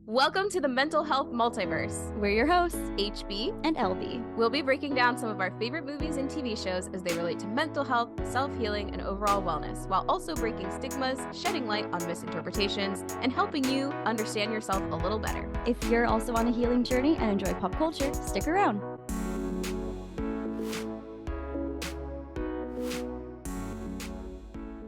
Welcome to the Mental Health Multiverse. We're your hosts, HB and LB. We'll be breaking down some of our favorite movies and TV shows as they relate to mental health, self-healing, and overall wellness, while also breaking stigmas, shedding light on misinterpretations, and helping you understand yourself a little better. If you're also on a healing journey and enjoy pop culture, stick around.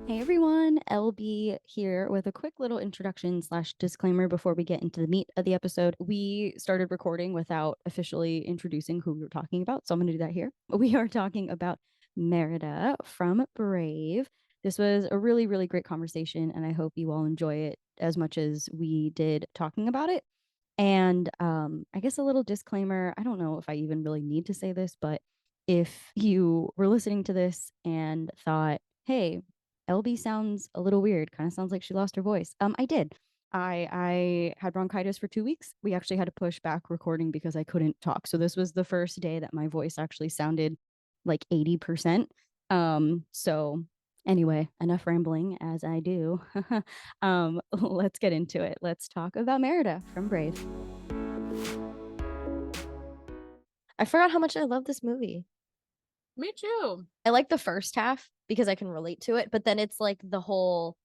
Hey everyone, LB here with a quick little introduction / disclaimer before we get into the meat of the episode. We started recording without officially introducing who we were talking about, so I'm going to do that here. We are talking about Merida from Brave. This was a really, really great conversation, and I hope you all enjoy it as much as we did talking about it. And I guess a little disclaimer, I don't know if I even really need to say this, but if you were listening to this and thought, hey, LB sounds a little weird, kind of sounds like she lost her voice. I did. I had bronchitis for 2 weeks. We actually had to push back recording because I couldn't talk. So this was the first day that my voice actually sounded like 80%. So anyway, enough rambling as I do. Let's get into it. Let's talk about Merida from Brave. I forgot how much I love this movie. Me too. I like the first half because I can relate to it, but then it's like the whole,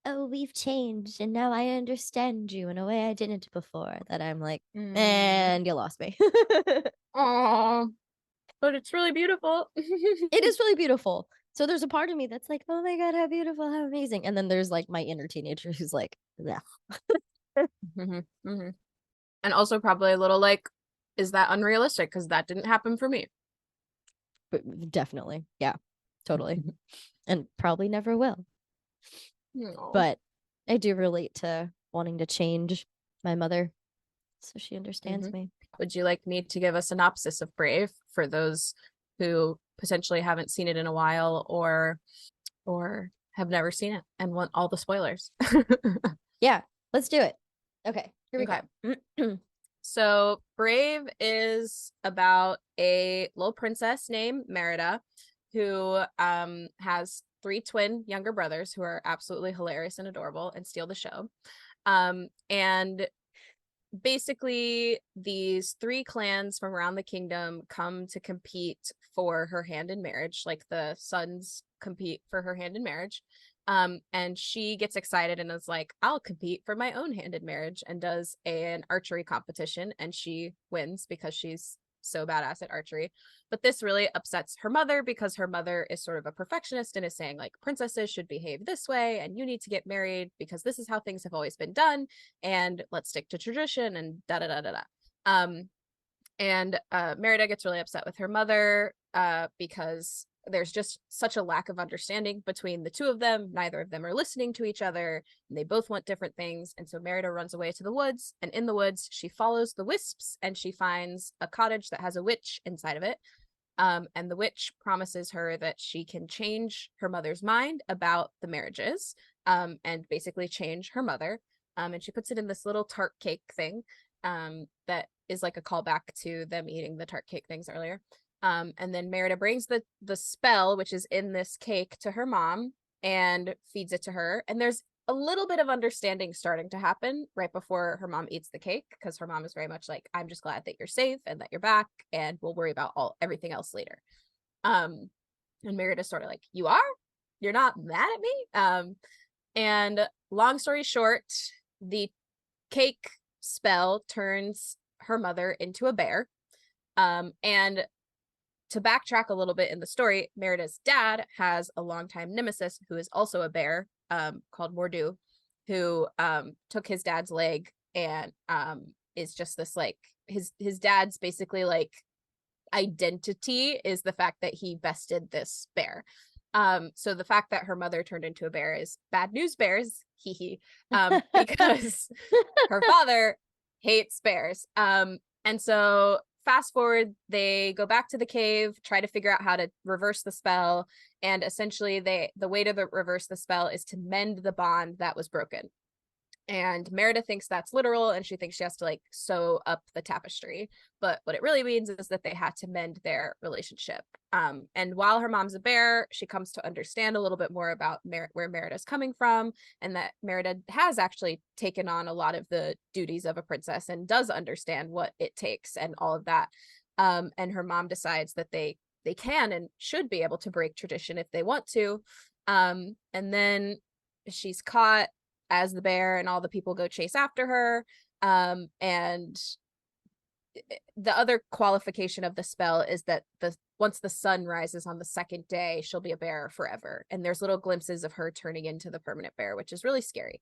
oh, we've changed and now I understand you in a way I didn't before, that I'm like, and you lost me. Aww. But it's really beautiful. It is really beautiful. So there's a part of me that's like, oh my God, how beautiful, how amazing. And then there's like my inner teenager who's like, yeah. And also probably a little like, is that unrealistic? Because that didn't happen for me. But definitely. Yeah, totally. And probably never will. No. But I do relate to wanting to change my mother so she understands me. Would you like me to give a synopsis of Brave for those who potentially haven't seen it in a while or have never seen it and want all the spoilers? Yeah, let's do it. Okay, here we go. So Brave is about a little princess named Merida who has 3 twin younger brothers who are absolutely hilarious and adorable and steal the show. And basically these 3 clans from around the kingdom come to compete for her hand in marriage. Like the sons compete for her hand in marriage. And she gets excited and is like, I'll compete for my own hand in marriage, and does an archery competition, and she wins because she's so badass at archery. But this really upsets her mother because her mother is sort of a perfectionist and is saying like, princesses should behave this way and you need to get married because this is how things have always been done, and let's stick to tradition and da da da da da. And Merida gets really upset with her mother because there's just such a lack of understanding between the two of them. Neither of them are listening to each other, and they both want different things. And so Merida runs away to the woods, and in the woods she follows the wisps and she finds a cottage that has a witch inside of it. And the witch promises her that she can change her mother's mind about the marriages, and basically change her mother. And she puts it in this little tart cake thing that is like a callback to them eating the tart cake things earlier. And then Merida brings the spell, which is in this cake, to her mom and feeds it to her. And there's a little bit of understanding starting to happen right before her mom eats the cake, because her mom is very much like, I'm just glad that you're safe and that you're back, and we'll worry about everything else later. And Merida's sort of like, you are? You're not mad at me? And long story short, the cake spell turns her into a bear. And to backtrack a little bit in the story, Merida's dad has a longtime nemesis who is also a bear, called Mordu, who took his dad's leg and is just this like, his dad's basically like identity is the fact that he bested this bear. So the fact that her mother turned into a bear is bad news bears, because her father hates bears. And so fast forward, they go back to the cave, try to figure out how to reverse the spell, and essentially the way to reverse the spell is to mend the bond that was broken. And Merida thinks that's literal, and she thinks she has to like sew up the tapestry. But what it really means is that they had to mend their relationship. And while her mom's a bear, she comes to understand a little bit more about where Merida's coming from, and that Merida has actually taken on a lot of the duties of a princess and does understand what it takes and all of that. And her mom decides that they can and should be able to break tradition if they want to. And then she's caught as the bear, and all the people go chase after her. And the other qualification of the spell is that once the sun rises on the second day, she'll be a bear forever. And there's little glimpses of her turning into the permanent bear, which is really scary.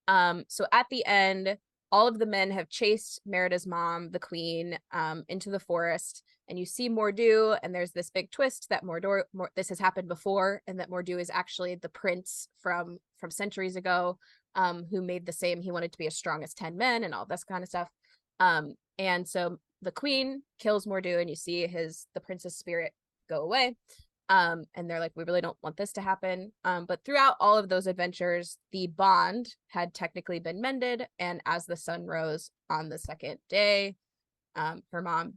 So at the end, all of the men have chased Merida's mom, the queen, into the forest, and you see Mor'du, and there's this big twist that this has happened before, and that Mor'du is actually the prince from centuries ago, who made the same. He wanted to be as strong as 10 men and all this kind of stuff. And so the queen kills Mor'du, and you see the prince's spirit go away. And they're like, we really don't want this to happen. But throughout all of those adventures, the bond had technically been mended. And as the sun rose on the second day, her mom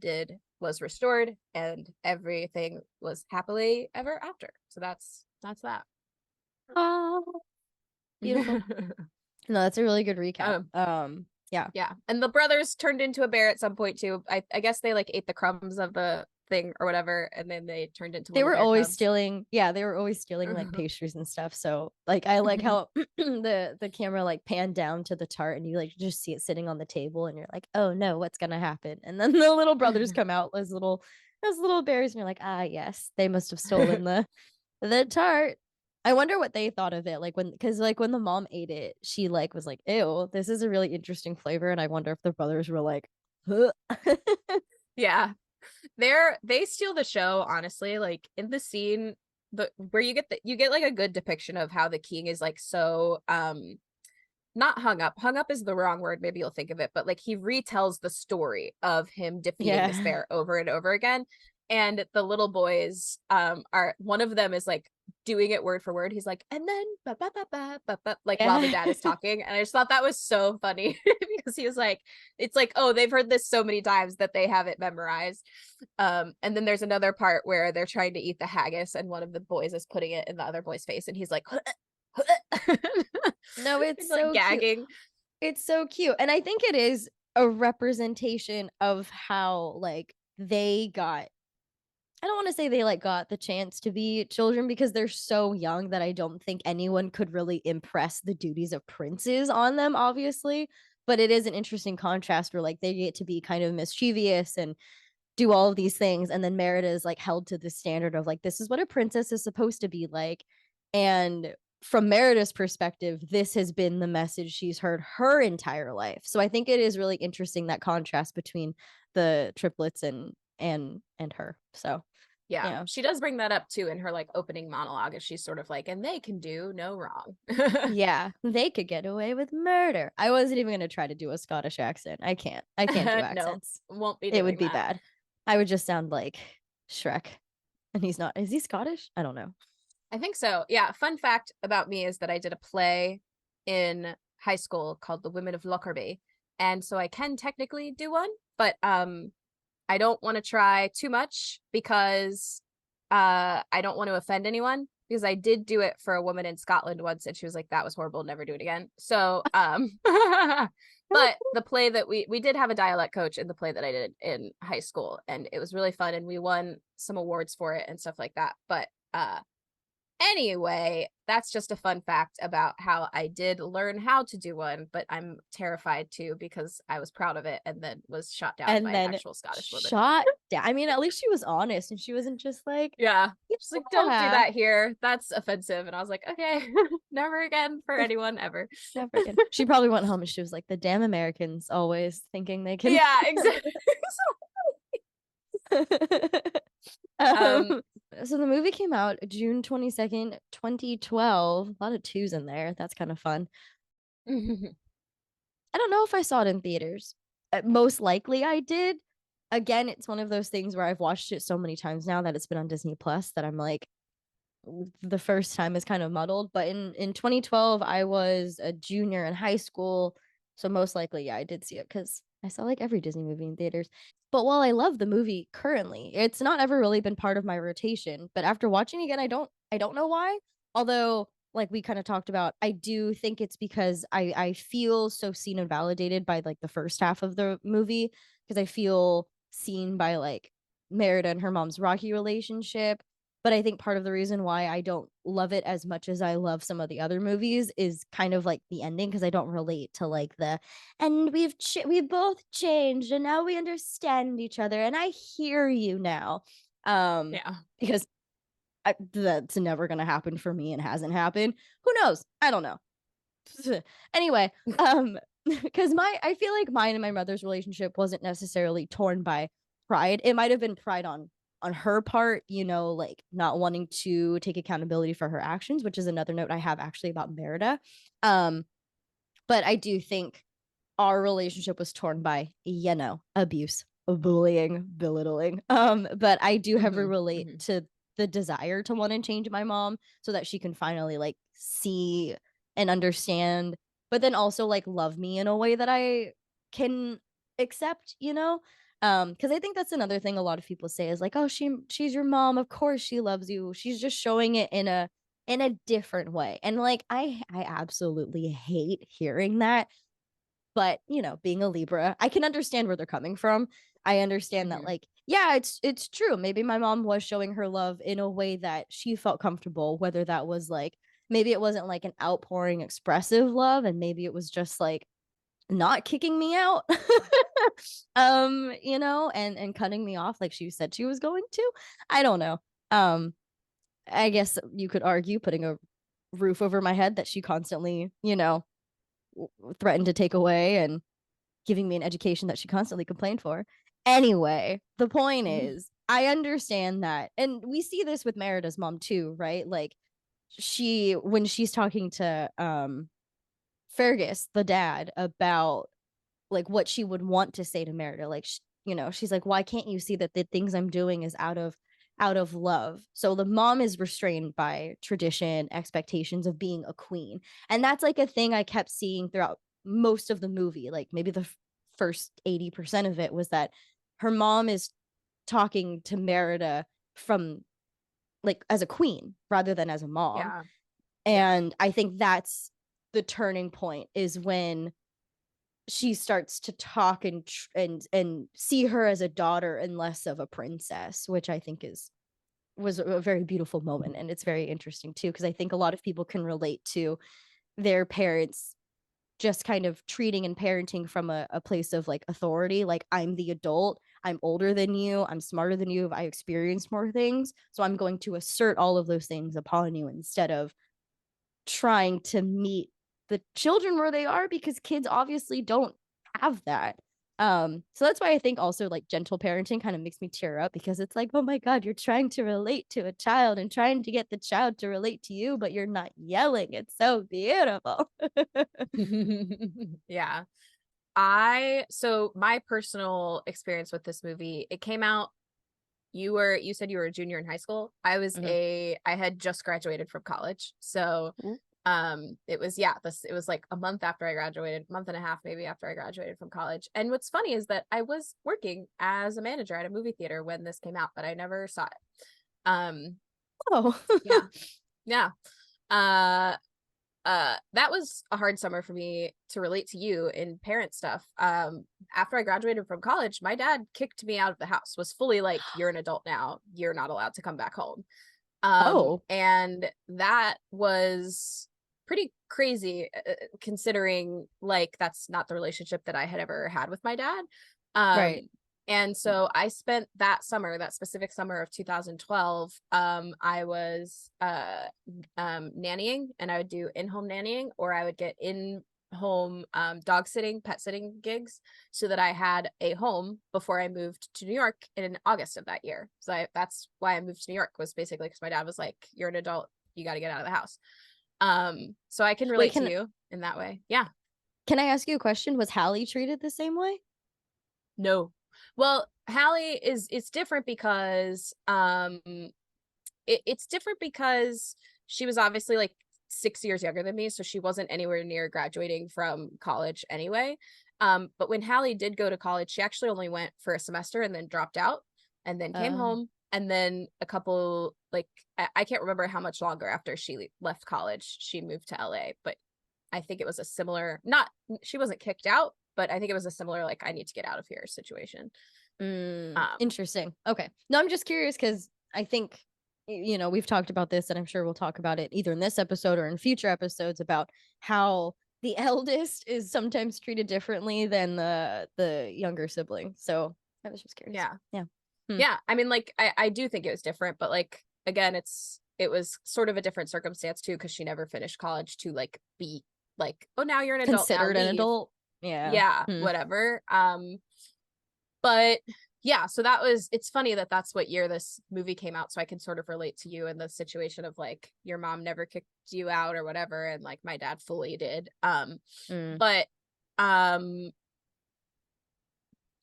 was restored, and everything was happily ever after. So that's that. Oh, beautiful. No, that's a really good recap. Yeah. And the brothers turned into a bear at some point too. I guess they like ate the crumbs of the thing or whatever, and then they turned into they were always cubs. stealing like pastries and stuff. So like I like how the camera like panned down to the tart, and you like just see it sitting on the table, and you're like, oh no, what's gonna happen? And then the little brothers come out as little bears, and you're like, ah yes, they must have stolen the tart. I wonder what they thought of it, like because when the mom ate it, she like was like, ew, this is a really interesting flavor. And I wonder if the brothers were like, huh. Yeah, they steal the show, honestly. Like in the scene where you get like a good depiction of how the king is like so not hung up is the wrong word, maybe you'll think of it, but like he retells the story of him defeating this bear over and over again. And the little boys are, one of them is like doing it word for word. He's like, and then like while the dad is talking. And I just thought that was so funny because he was like, it's like, oh, they've heard this so many times that they have it memorized. And then there's another part where they're trying to eat the haggis, and one of the boys is putting it in the other boy's face, and he's like no, it's so like gagging. Cute. It's so cute. And I think it is a representation of how like they got, I don't want to say they like got the chance to be children, because they're so young that I don't think anyone could really impress the duties of princes on them, obviously. But it is an interesting contrast where like they get to be kind of mischievous and do all of these things, and then Merida is like held to the standard of like, this is what a princess is supposed to be like. And from Merida's perspective, this has been the message she's heard her entire life. So I think it is really interesting, that contrast between the triplets and her. So yeah, she does bring that up too in her like opening monologue, and she's sort of like, and they can do no wrong. Yeah, they could get away with murder. I wasn't even going to try to do a Scottish accent. I can't do accents. No, won't be. It would be bad. I would just sound like Shrek, and he's not. Is he Scottish? I don't know. I think so. Yeah. Fun fact about me is that I did a play in high school called The Women of Lockerbie, and so I can technically do one, but I don't want to try too much because I don't want to offend anyone, because I did do it for a woman in Scotland once, and she was like, that was horrible, never do it again. So but the play that we did have a dialect coach in the play that I did in high school, and it was really fun, and we won some awards for it and stuff like that. But anyway, that's just a fun fact about how I did learn how to do one, but I'm terrified too because I was proud of it and then was shot down by an actual Scottish woman. Shot down. I mean, at least she was honest, and she wasn't just like, yeah, she's like, don't do that here. That's offensive. And I was like, okay, never again for anyone ever. Never again. She probably went home and she was like, the damn Americans always thinking they can. Yeah, exactly. So the movie came out June 22nd, 2012. A lot of twos in there. That's kind of fun. I don't know if I saw it in theaters. Most likely I did. Again, it's one of those things where I've watched it so many times now that it's been on Disney Plus that I'm like, the first time is kind of muddled. But in 2012, I was a junior in high school. So most likely, yeah, I did see it because I saw like every Disney movie in theaters. But while I love the movie currently, it's not ever really been part of my rotation. But after watching it again, I don't know why. Although, like we kind of talked about, I do think it's because I feel so seen and validated by like the first half of the movie, because I feel seen by like Merida and her mom's rocky relationship. But I think part of the reason why I don't love it as much as I love some of the other movies is kind of like the ending, because I don't relate to like the and we've both changed and now we understand each other and I hear you now. Yeah. Because that's never going to happen for me and hasn't happened. Who knows? I don't know. Anyway, because I feel like mine and my mother's relationship wasn't necessarily torn by pride. It might have been pride on her part, you know, like not wanting to take accountability for her actions, which is another note I have actually about Merida. But I do think our relationship was torn by, you know, abuse, bullying, belittling. But I do have a relate to the desire to want to change my mom so that she can finally like see and understand, but then also like love me in a way that I can accept, you know? Because I think that's another thing a lot of people say is like, oh, she's your mom, of course she loves you. She's just showing it in a different way. And like I absolutely hate hearing that. But, you know, being a Libra, I can understand where they're coming from. I understand that like, yeah, it's true. Maybe my mom was showing her love in a way that she felt comfortable, whether that was like maybe it wasn't like an outpouring expressive love, and maybe it was just like not kicking me out. You know, and cutting me off like she said she was going to. I don't know. I guess you could argue putting a roof over my head that she constantly, you know, threatened to take away, and giving me an education that she constantly complained for. Anyway, the point is, I understand that. And we see this with Merida's mom too, right? Like when she's talking to Fergus, the dad, about like what she would want to say to Merida, like you know, she's like, why can't you see that the things I'm doing is out of love? So the mom is restrained by tradition, expectations of being a queen. And that's like a thing I kept seeing throughout most of the movie. Like maybe the first 80% of it was that her mom is talking to Merida from like as a queen rather than as a mom. Yeah. And I think that's the turning point, is when she starts to talk and see her as a daughter and less of a princess, which I think was a very beautiful moment. And it's very interesting too, because I think a lot of people can relate to their parents just kind of treating and parenting from a place of like authority, like I'm the adult, I'm older than you, I'm smarter than you, I experienced more things, so I'm going to assert all of those things upon you, instead of trying to meet the children where they are, because kids obviously don't have that. So that's why I think also like gentle parenting kind of makes me tear up, because it's like, oh my God, you're trying to relate to a child and trying to get the child to relate to you, but you're not yelling. It's so beautiful. Yeah. So my personal experience with this movie, it came out, you said you were a junior in high school. I had just graduated from college. So it was it was like a month after I graduated, month and a half maybe after I graduated from college. And what's funny is that I was working as a manager at a movie theater when this came out, but I never saw it. Oh. Yeah. Yeah. That was a hard summer for me to relate to you in parent stuff. After I graduated from college, my dad kicked me out of the house, was fully like, you're an adult now, you're not allowed to come back home. And that was pretty crazy, considering like that's not the relationship that I had ever had with my dad. Right. And so I spent that summer, that specific summer of 2012, I was nannying, and I would do in-home nannying, or I would get in-home dog sitting, pet sitting gigs, so that I had a home before I moved to New York in August of that year. So that's why I moved to New York, was basically because my dad was like, you're an adult, you got to get out of the house. So I can relate to you in that way. Yeah. Can I ask you a question? Was Hallie treated the same way? No. Well, Hallie it's different because it's different because she was obviously like 6 years younger than me, so she wasn't anywhere near graduating from college anyway. But when Hallie did go to college, she actually only went for a semester and then dropped out and then came home. And then a couple, like, I can't remember how much longer after she left college, she moved to LA. But I think it was a similar, she wasn't kicked out, but I think it was a similar, like, I need to get out of here situation. Interesting. Okay. No, I'm just curious because I think, we've talked about this, and I'm sure we'll talk about it either in this episode or in future episodes about how the eldest is sometimes treated differently than the younger sibling. So I was just curious. Yeah. Hmm. Yeah. I mean, like, I do think it was different, but like, again, it was sort of a different circumstance too, because she never finished college to like be like, oh, now you're an adult. Considered now an leave. adult. Yeah. Yeah. Whatever. But yeah, so it's funny that that's what year this movie came out, so I can sort of relate to you in the situation of like your mom never kicked you out or whatever, and like my dad fully did. But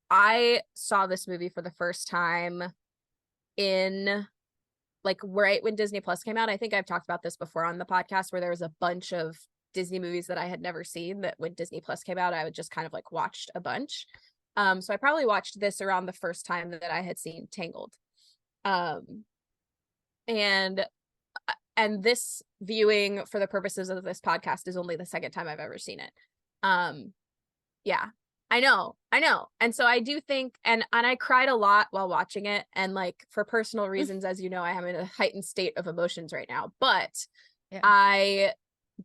I saw this movie for the first time in like right when Disney Plus came out. I think I've talked about this before on the podcast, where there was a bunch of Disney movies that I had never seen that when Disney Plus came out, I would just kind of like watched a bunch. So I probably watched this around the first time that I had seen Tangled. And this viewing for the purposes of this podcast is only the second time I've ever seen it. Yeah, I know. And so I do think, and I cried a lot while watching it. And like for personal reasons, as you know, I am in a heightened state of emotions right now, but I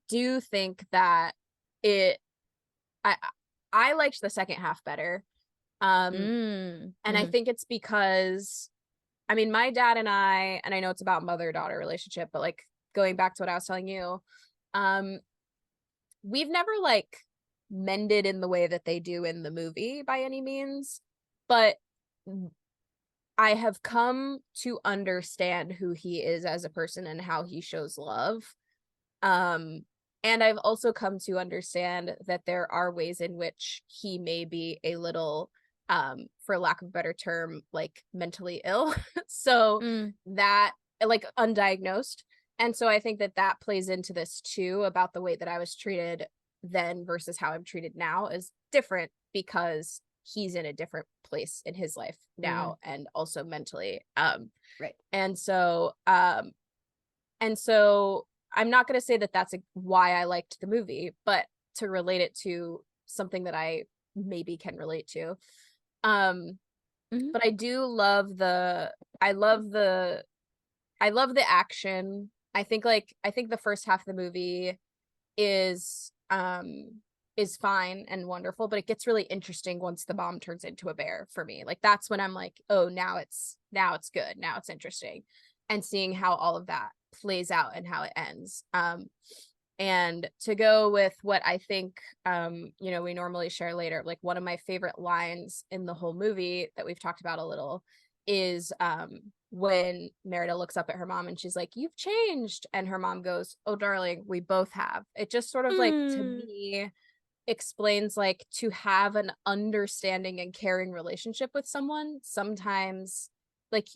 do think that I liked the second half better. And I think it's because, I mean, my dad and I know it's about mother-daughter relationship, but like going back to what I was telling you, we've never like mended in the way that they do in the movie by any means, but I have come to understand who he is as a person and how he shows love. And I've also come to understand that there are ways in which he may be a little, for lack of a better term, like mentally ill. So that, like, undiagnosed. And so I think that plays into this too, about the way that I was treated then versus how I'm treated now is different because he's in a different place in his life now and also mentally. Right. And so I'm not going to say that that's why I liked the movie, but to relate it to something that I maybe can relate to. But I do love the action. I think the first half of the movie is fine and wonderful, but it gets really interesting once the mom turns into a bear for me. Like that's when I'm like, oh, now it's good. Now it's interesting. And seeing how all of that plays out and how it ends. And to go with what I think, we normally share later, like one of my favorite lines in the whole movie that we've talked about a little is when Merida looks up at her mom and she's like, "You've changed." And her mom goes, "Oh, darling, we both have." It just sort of like, to me, explains like to have an understanding and caring relationship with someone. Sometimes like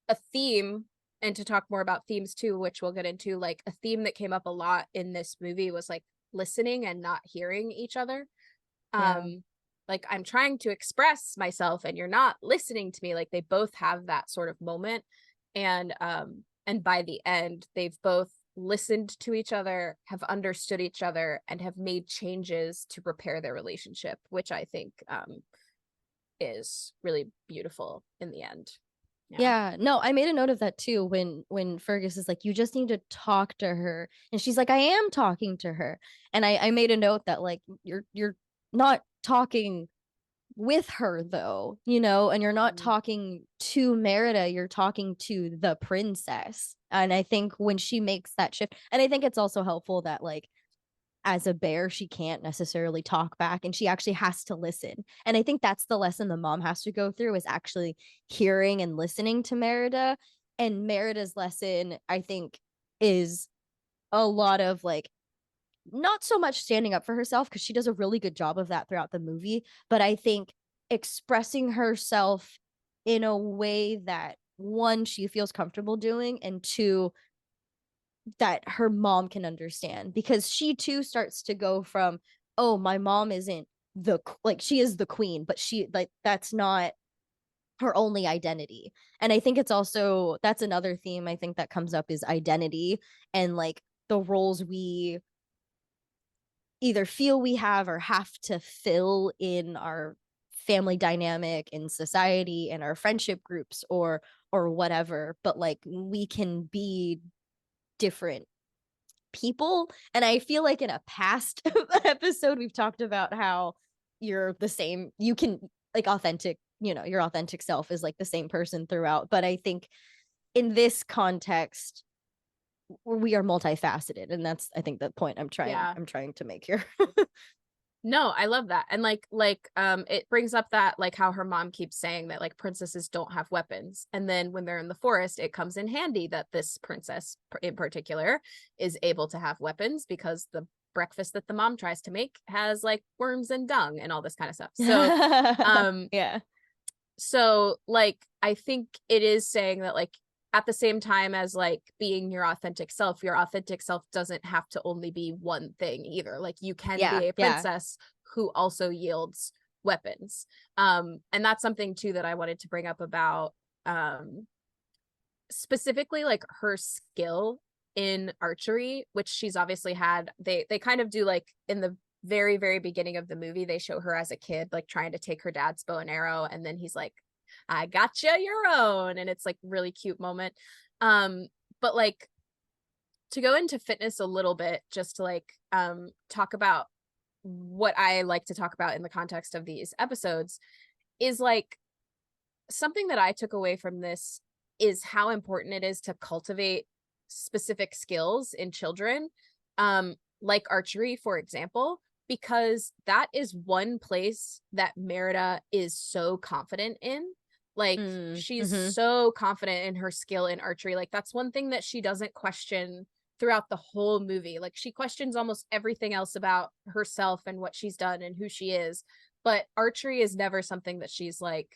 a theme, and to talk more about themes too, which we'll get into, like a theme that came up a lot in this movie was like listening and not hearing each other. Like I'm trying to express myself and you're not listening to me. Like they both have that sort of moment. And by the end, they've both listened to each other, have understood each other, and have made changes to repair their relationship, which I think is really beautiful in the end. Yeah, no, I made a note of that too when Fergus is like, you just need to talk to her. And she's like, I am talking to her. And I made a note that like you're not talking with her though, and you're not talking to Merida, you're talking to the princess. And I think when she makes that shift, and I think it's also helpful that like as a bear, she can't necessarily talk back and she actually has to listen. And I think that's the lesson the mom has to go through, is actually hearing and listening to Merida. And Merida's lesson, I think, is a lot of like, not so much standing up for herself, because she does a really good job of that throughout the movie, but I think expressing herself in a way that one, she feels comfortable doing, and two, that her mom can understand, because she too starts to go from, oh, my mom isn't like, she is the queen, but she, like, that's not her only identity. And I think it's also, that's another theme I think that comes up, is identity, and like the roles we either feel we have or have to fill in our family dynamic, in society, in our friendship groups, or whatever. But like, we can be different people. And I feel like in a past episode we've talked about how you're the same, you can, like, authentic, your authentic self is like the same person throughout. But I think in this context we are multifaceted, and that's, I think, the point I'm trying to make here. No, I love that. And it brings up that, like, how her mom keeps saying that, like, princesses don't have weapons. And then when they're in the forest, it comes in handy that this princess in particular is able to have weapons, because the breakfast that the mom tries to make has like worms and dung and all this kind of stuff. So Yeah. so like, I think it is saying that, like, at the same time as like being your authentic self doesn't have to only be one thing either. Like, you can be a princess who also yields weapons. And that's something too that I wanted to bring up about specifically like her skill in archery, which she's obviously had. They kind of do, like, in the very, very beginning of the movie, they show her as a kid, like, trying to take her dad's bow and arrow, and then he's like, I gotcha your own, and it's like really cute moment. But like, to go into fitness a little bit, just to like talk about what I like to talk about in the context of these episodes, is like, something that I took away from this is how important it is to cultivate specific skills in children, like archery, for example, because that is one place that Merida is so confident in. Like, she's so confident in her skill in archery. Like, that's one thing that she doesn't question throughout the whole movie. Like, she questions almost everything else about herself and what she's done and who she is. But archery is never something that she's like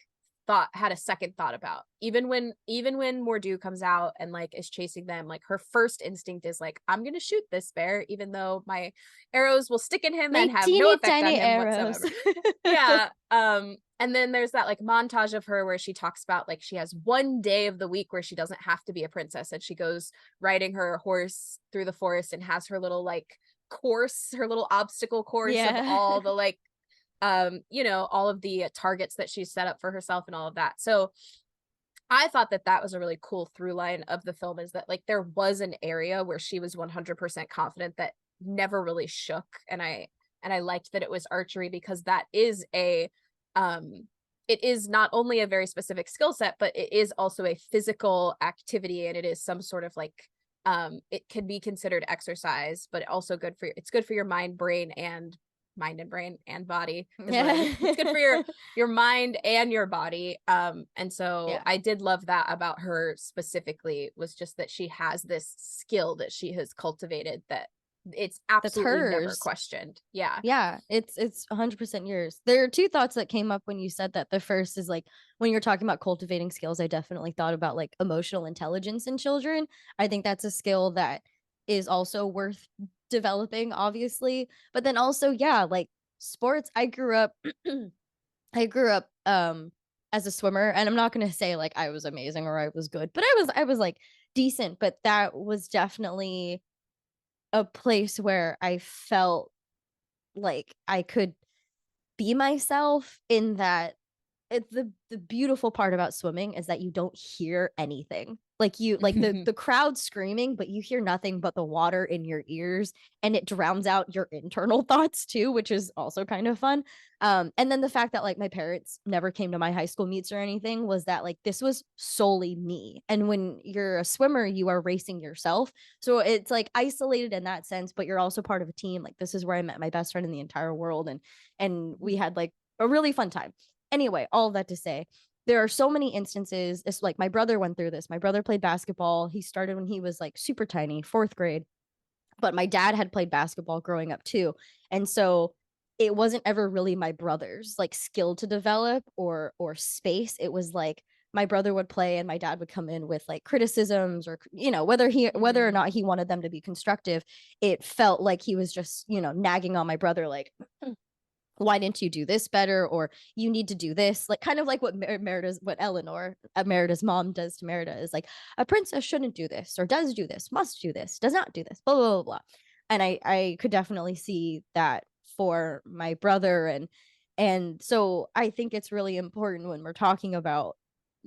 had a second thought about. Even when Mordew comes out and like is chasing them, like, her first instinct is like, I'm gonna shoot this bear, even though my arrows will stick in him and have no effect on him arrows. whatsoever. Yeah. And then there's that like montage of her where she talks about, like, she has one day of the week where she doesn't have to be a princess, and she goes riding her horse through the forest and has her little like course, her little obstacle course of all the like all of the targets that she's set up for herself and all of that. So I thought that that was a really cool through line of the film, is that like there was an area where she was 100% confident that never really shook. And I liked that it was archery, because that is it is not only a very specific skill set, but it is also a physical activity, and it is some sort of like it can be considered exercise, but also it's good for your mind and brain and body. It's good for your mind and your body. And so I did love that about her specifically, was just that she has this skill that she has cultivated, that it's absolutely never questioned. Yeah, it's 100% yours. There are two thoughts that came up when you said that. The first is like, when you're talking about cultivating skills, I definitely thought about like emotional intelligence in children. I think that's a skill that is also worth developing, obviously. But then also, like, sports. I grew up as a swimmer, and I'm not going to say like I was amazing or I was good, but I was like decent. But that was definitely a place where I felt like I could be myself, in that it's the beautiful part about swimming is that you don't hear anything. Like, you like the crowd screaming, but you hear nothing but the water in your ears, and it drowns out your internal thoughts too, which is also kind of fun. And then the fact that like my parents never came to my high school meets or anything, was that like this was solely me. And when you're a swimmer, you are racing yourself. So it's like isolated in that sense, but you're also part of a team. Like, this is where I met my best friend in the entire world, and we had like a really fun time. Anyway, all of that to say, there are so many instances. It's like, my brother went through this. My brother played basketball. He started when he was like super tiny, 4th grade. But my dad had played basketball growing up too. And so it wasn't ever really my brother's like skill to develop or space. It was like my brother would play and my dad would come in with like criticisms or, you know, whether or not he wanted them to be constructive, it felt like he was just, you know, nagging on my brother, like, why didn't you do this better? Or you need to do this, like kind of like what Merida's mom does to Merida, is like, a princess shouldn't do this, or does do this, must do this, does not do this, blah, blah, blah, blah. And I could definitely see that for my brother. And so I think it's really important when we're talking about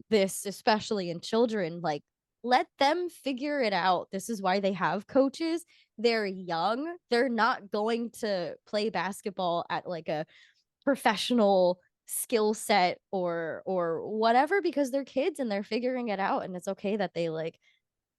this, especially in children, like, let them figure it out. This is why they have coaches. They're young. They're not going to play basketball at like a professional skill set or whatever, because they're kids and they're figuring it out, and it's okay that they like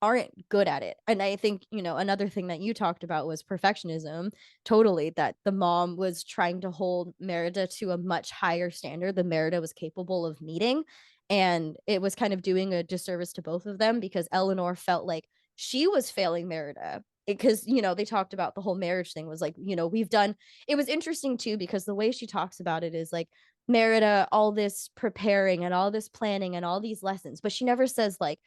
aren't good at it. And I think, you know, another thing that you talked about was perfectionism. Totally, that the mom was trying to hold Merida to a much higher standard than Merida was capable of meeting. And it was kind of doing a disservice to both of them, because Eleanor felt like she was failing Merida. Because, you know, they talked about the whole marriage thing was like, you know, it was interesting too, because the way she talks about it is like, Merida, all this preparing and all this planning and all these lessons, but she never says like,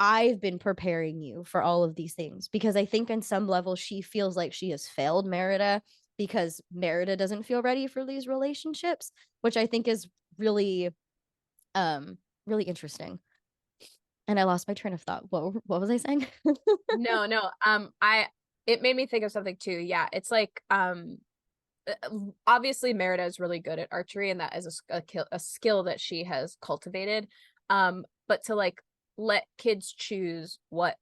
I've been preparing you for all of these things, because I think on some level she feels like she has failed Merida because Merida doesn't feel ready for these relationships, which I think is really really interesting. And I lost my train of thought. What was I saying? No. It made me think of something too. Yeah, it's like obviously Merida is really good at archery, and that is a skill that she has cultivated. But to like let kids choose what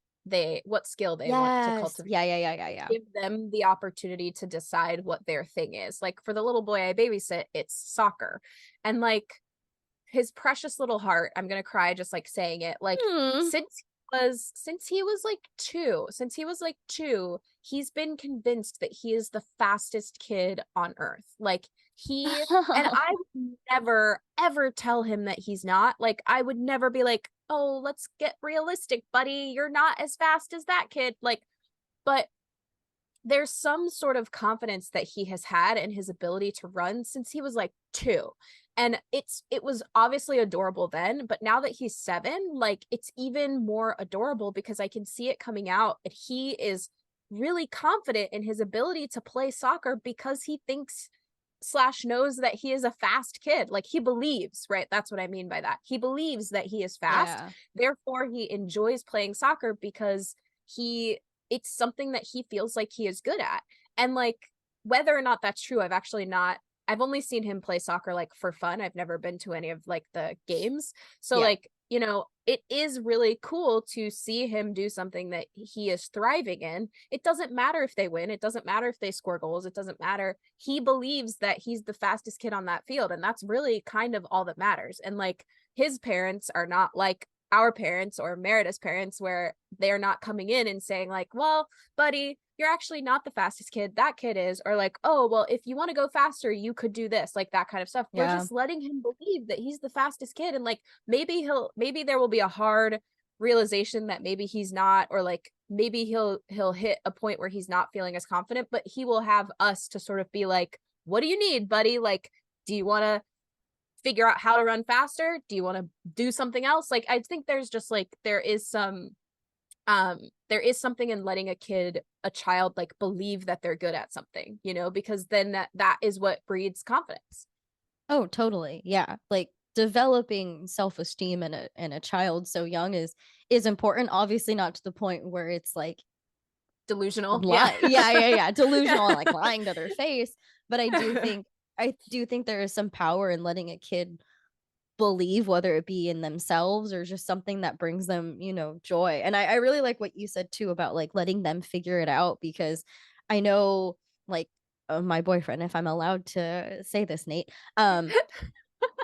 skill they want to cultivate. Yeah. Give them the opportunity to decide what their thing is. Like for the little boy I babysit, it's soccer. And like his precious little heart, I'm gonna cry just like saying it, like since he was like two, he's been convinced that he is the fastest kid on earth. Like and I would never ever tell him that he's not. Like I would never be like, oh, let's get realistic, buddy, you're not as fast as that kid. Like, but there's some sort of confidence that he has had in his ability to run since he was like 2. And it was obviously adorable then, but now that he's 7, like it's even more adorable because I can see it coming out, and he is really confident in his ability to play soccer because he thinks slash knows that he is a fast kid. Like he believes, right? That's what I mean by that. He believes that he is fast. Yeah. Therefore, he enjoys playing soccer because it's something that he feels like he is good at. And like whether or not that's true, I've only seen him play soccer like for fun. I've never been to any of like the games. So like, you know, it is really cool to see him do something that he is thriving in. It doesn't matter if they win. It doesn't matter if they score goals. It doesn't matter. He believes that he's the fastest kid on that field. And that's really kind of all that matters. And like his parents are not like our parents or Merida's parents, where they're not coming in and saying like, well, buddy, you're actually not the fastest kid, that kid is. Or like, oh, well, if you want to go faster, you could do this, like that kind of stuff. We're just letting him believe that he's the fastest kid. And like, maybe there will be a hard realization that maybe he's not, or like maybe he'll hit a point where he's not feeling as confident, but he will have us to sort of be like, what do you need, buddy? Like, do you want to figure out how to run faster? Do you want to do something else? Like, I think there's just like, there is something in letting a child like believe that they're good at something, you know, because then that is what breeds confidence. Oh, totally. Yeah. Like developing self-esteem in a child so young is important. Obviously not to the point where it's like delusional. Yeah. Delusional, like lying to their face. But I do think there is some power in letting a kid believe, whether it be in themselves or just something that brings them, you know, joy. And I really like what you said too about like letting them figure it out, because I know like my boyfriend, if I'm allowed to say this, Nate,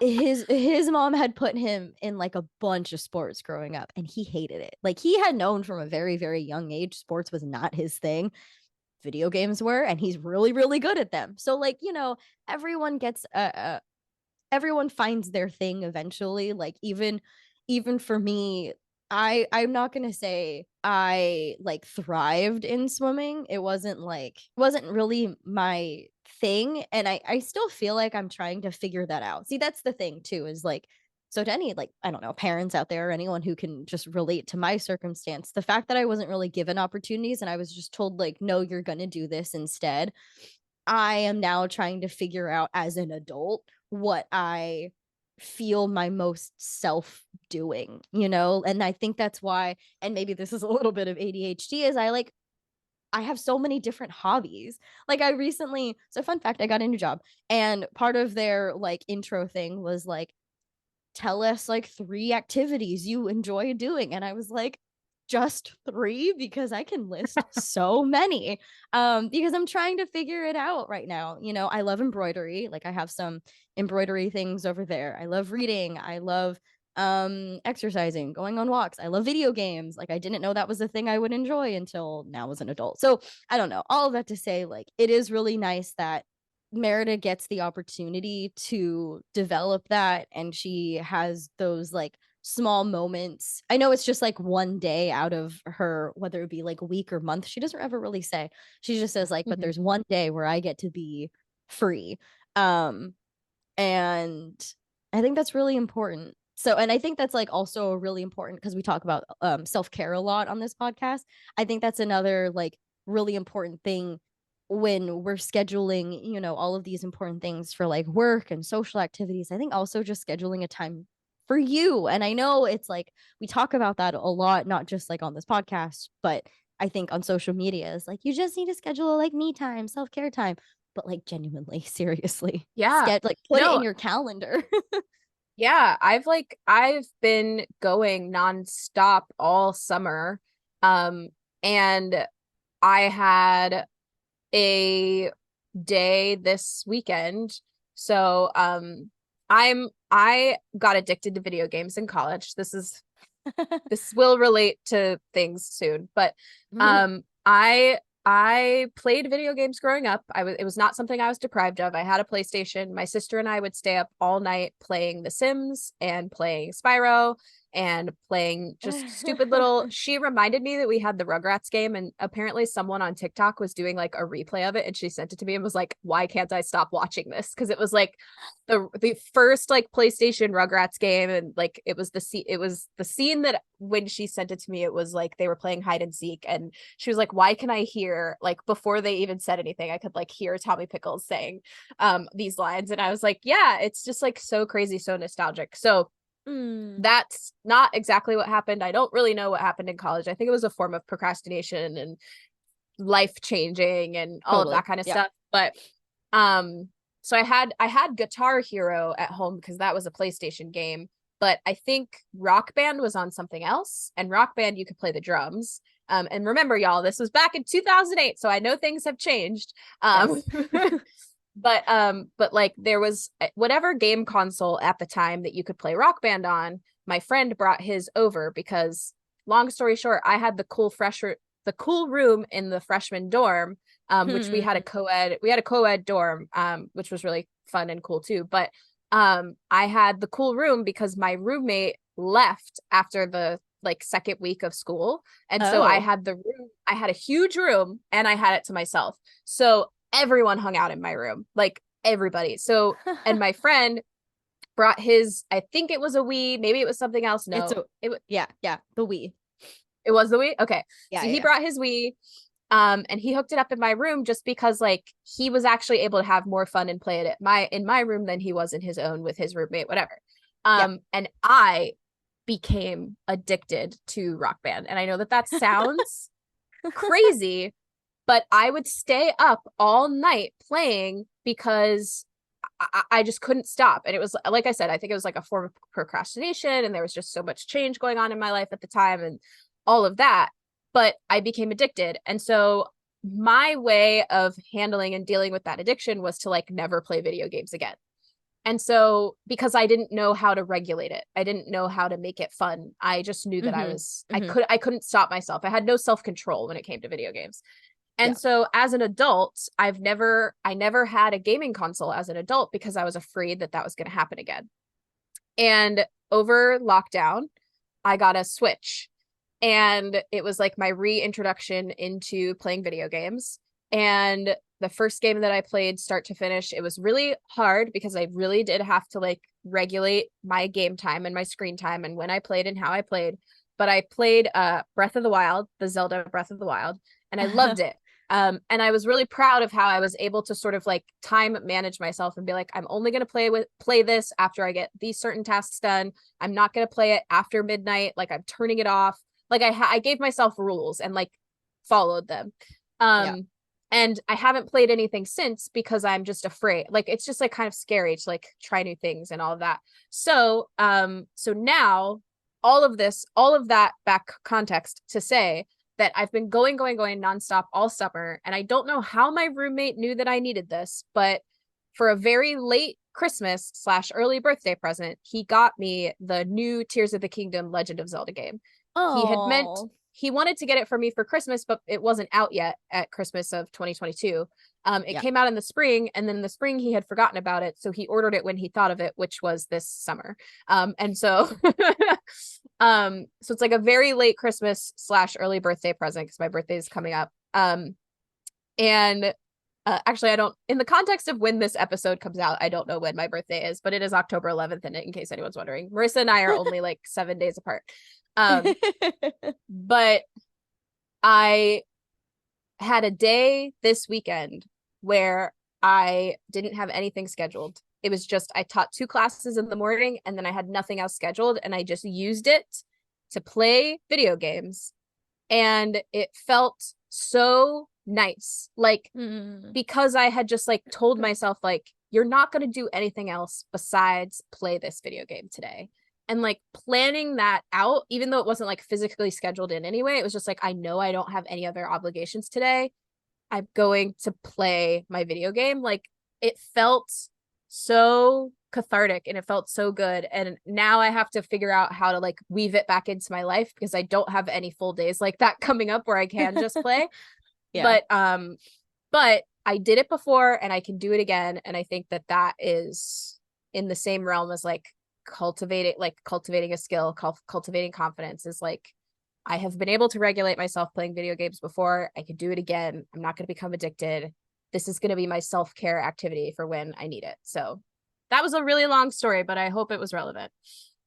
his mom had put him in like a bunch of sports growing up, and he hated it. Like he had known from a very, very young age sports was not his thing. Video games were, and he's really, really good at them. So like, you know, everyone gets everyone finds their thing eventually. Like even for me, I'm not gonna say I like thrived in swimming. It wasn't really my thing, and I still feel like I'm trying to figure that out. See, that's the thing too, is like So to any, like, I don't know, parents out there or anyone who can just relate to my circumstance, the fact that I wasn't really given opportunities and I was just told, like, no, you're going to do this instead. I am now trying to figure out as an adult what I feel my most self doing, you know? And I think that's why, and maybe this is a little bit of ADHD, is I have so many different hobbies. Like I recently, so fun fact, I got a new job and part of their like intro thing was like, tell us like 3 activities you enjoy doing. And I was like, just 3 because I can list so many. Because I'm trying to figure it out right now. You know, I love embroidery. Like I have some embroidery things over there. I love reading. I love exercising, going on walks. I love video games. Like I didn't know that was a thing I would enjoy until now as an adult. So I don't know. All of that to say, like, it is really nice that Merida gets the opportunity to develop that, and she has those like small moments. I know it's just like one day out of her, whether it be like a week or month. She doesn't ever really say. She just says like, but there's one day where I get to be free. And I think that's really important. So, and I think that's like also really important because we talk about self-care a lot on this podcast. I think that's another like really important thing when we're scheduling, you know, all of these important things for like work and social activities. I think also just scheduling a time for you. And I know it's like we talk about that a lot, not just like on this podcast, but I think on social media is like you just need to schedule like me time, self-care time, but like genuinely, seriously, Yeah. like put it No, in your calendar. yeah, I've been going nonstop all summer. And I had a day this weekend. So I got addicted to video games in college. This will relate to things soon, but I played video games growing up. It was not something I was deprived of. I had a PlayStation. My sister and I would stay up all night playing The Sims and playing Spyro and playing just stupid little. She reminded me that we had the Rugrats game, and apparently someone on TikTok was doing like a replay of it, and she sent it to me and was like, "Why can't I stop watching this?" Because it was like the first like PlayStation Rugrats game, and like it was the scene that when she sent it to me, it was like they were playing hide and seek, and she was like, "Why can I hear like before they even said anything, I could like hear Tommy Pickles saying these lines," and I was like, "Yeah, it's just like so crazy, so nostalgic." So that's not exactly what happened. I don't really know what happened in college. I think it was a form of procrastination and life changing and all of that kind of stuff. But so I had Guitar Hero at home because that was a PlayStation game, but I think Rock Band was on something else, and Rock Band you could play the drums. And remember, y'all, this was back in 2008, so I know things have changed. Yes. But like there was whatever game console at the time that you could play Rock Band on, my friend brought his over because, long story short, I had the cool room in the freshman dorm, which we had a co-ed dorm, which was really fun and cool too. But I had the cool room because my roommate left after the like second week of school, and so I had the room. I had a huge room, and I had it to myself. So everyone hung out in my room, like everybody. So, and my friend brought his, I think it was a Wii, maybe it was something else. No, the Wii. It was the Wii. Okay. Yeah, so he brought his Wii, and he hooked it up in my room just because like he was actually able to have more fun and play it in my room than he was in his own with his roommate, whatever. And I became addicted to Rock Band. And I know that sounds crazy, but I would stay up all night playing because I just couldn't stop. And it was, like I said, I think it was like a form of procrastination, and there was just so much change going on in my life at the time and all of that. But I became addicted. And so my way of handling and dealing with that addiction was to like never play video games again. And so because I didn't know how to regulate it, I didn't know how to make it fun. I just knew that I couldn't stop myself. I had no self-control when it came to video games. And so as an adult, I never had a gaming console as an adult because I was afraid that was going to happen again. And over lockdown, I got a Switch, and it was like my reintroduction into playing video games. And the first game that I played start to finish, it was really hard because I really did have to like regulate my game time and my screen time and when I played and how I played. But I played Breath of the Wild, the Zelda Breath of the Wild, and I loved it. And I was really proud of how I was able to sort of like time manage myself and be like, I'm only going to play this after I get these certain tasks done. I'm not going to play it after midnight. Like I'm turning it off. Like I gave myself rules and like followed them. And I haven't played anything since because I'm just afraid. Like it's just like kind of scary to like try new things and all of that. So now all of that back context to say that I've been going nonstop all summer. And I don't know how my roommate knew that I needed this, but for a very late Christmas / early birthday present, he got me the new Tears of the Kingdom Legend of Zelda game. He wanted to get it for me for Christmas, but it wasn't out yet at Christmas of 2022. It came out in the spring, and then in the spring he had forgotten about it, so he ordered it when he thought of it, which was this summer. And so so it's like a very late Christmas / early birthday present because my birthday is coming up. And actually, I don't, in the context of when this episode comes out, I don't know when my birthday is, but it is October 11th, in case anyone's wondering. Marissa and I are only like 7 days apart. But I had a day this weekend where I didn't have anything scheduled. It was just, I taught 2 classes in the morning and then I had nothing else scheduled, and I just used it to play video games. And it felt so nice. Like, because I had just like told myself, like, you're not going to do anything else besides play this video game today. And like planning that out, even though it wasn't like physically scheduled in anyway, it was just like, I know I don't have any other obligations today. I'm going to play my video game. Like, it felt so cathartic and it felt so good. And now I have to figure out how to like weave it back into my life because I don't have any full days like that coming up where I can just play. But I did it before and I can do it again. And I think that is in the same realm as like cultivating a skill, cultivating confidence. Is like, I have been able to regulate myself playing video games before. I can do it again. I'm not going to become addicted. This is going to be my self-care activity for when I need it. So that was a really long story, but I hope it was relevant.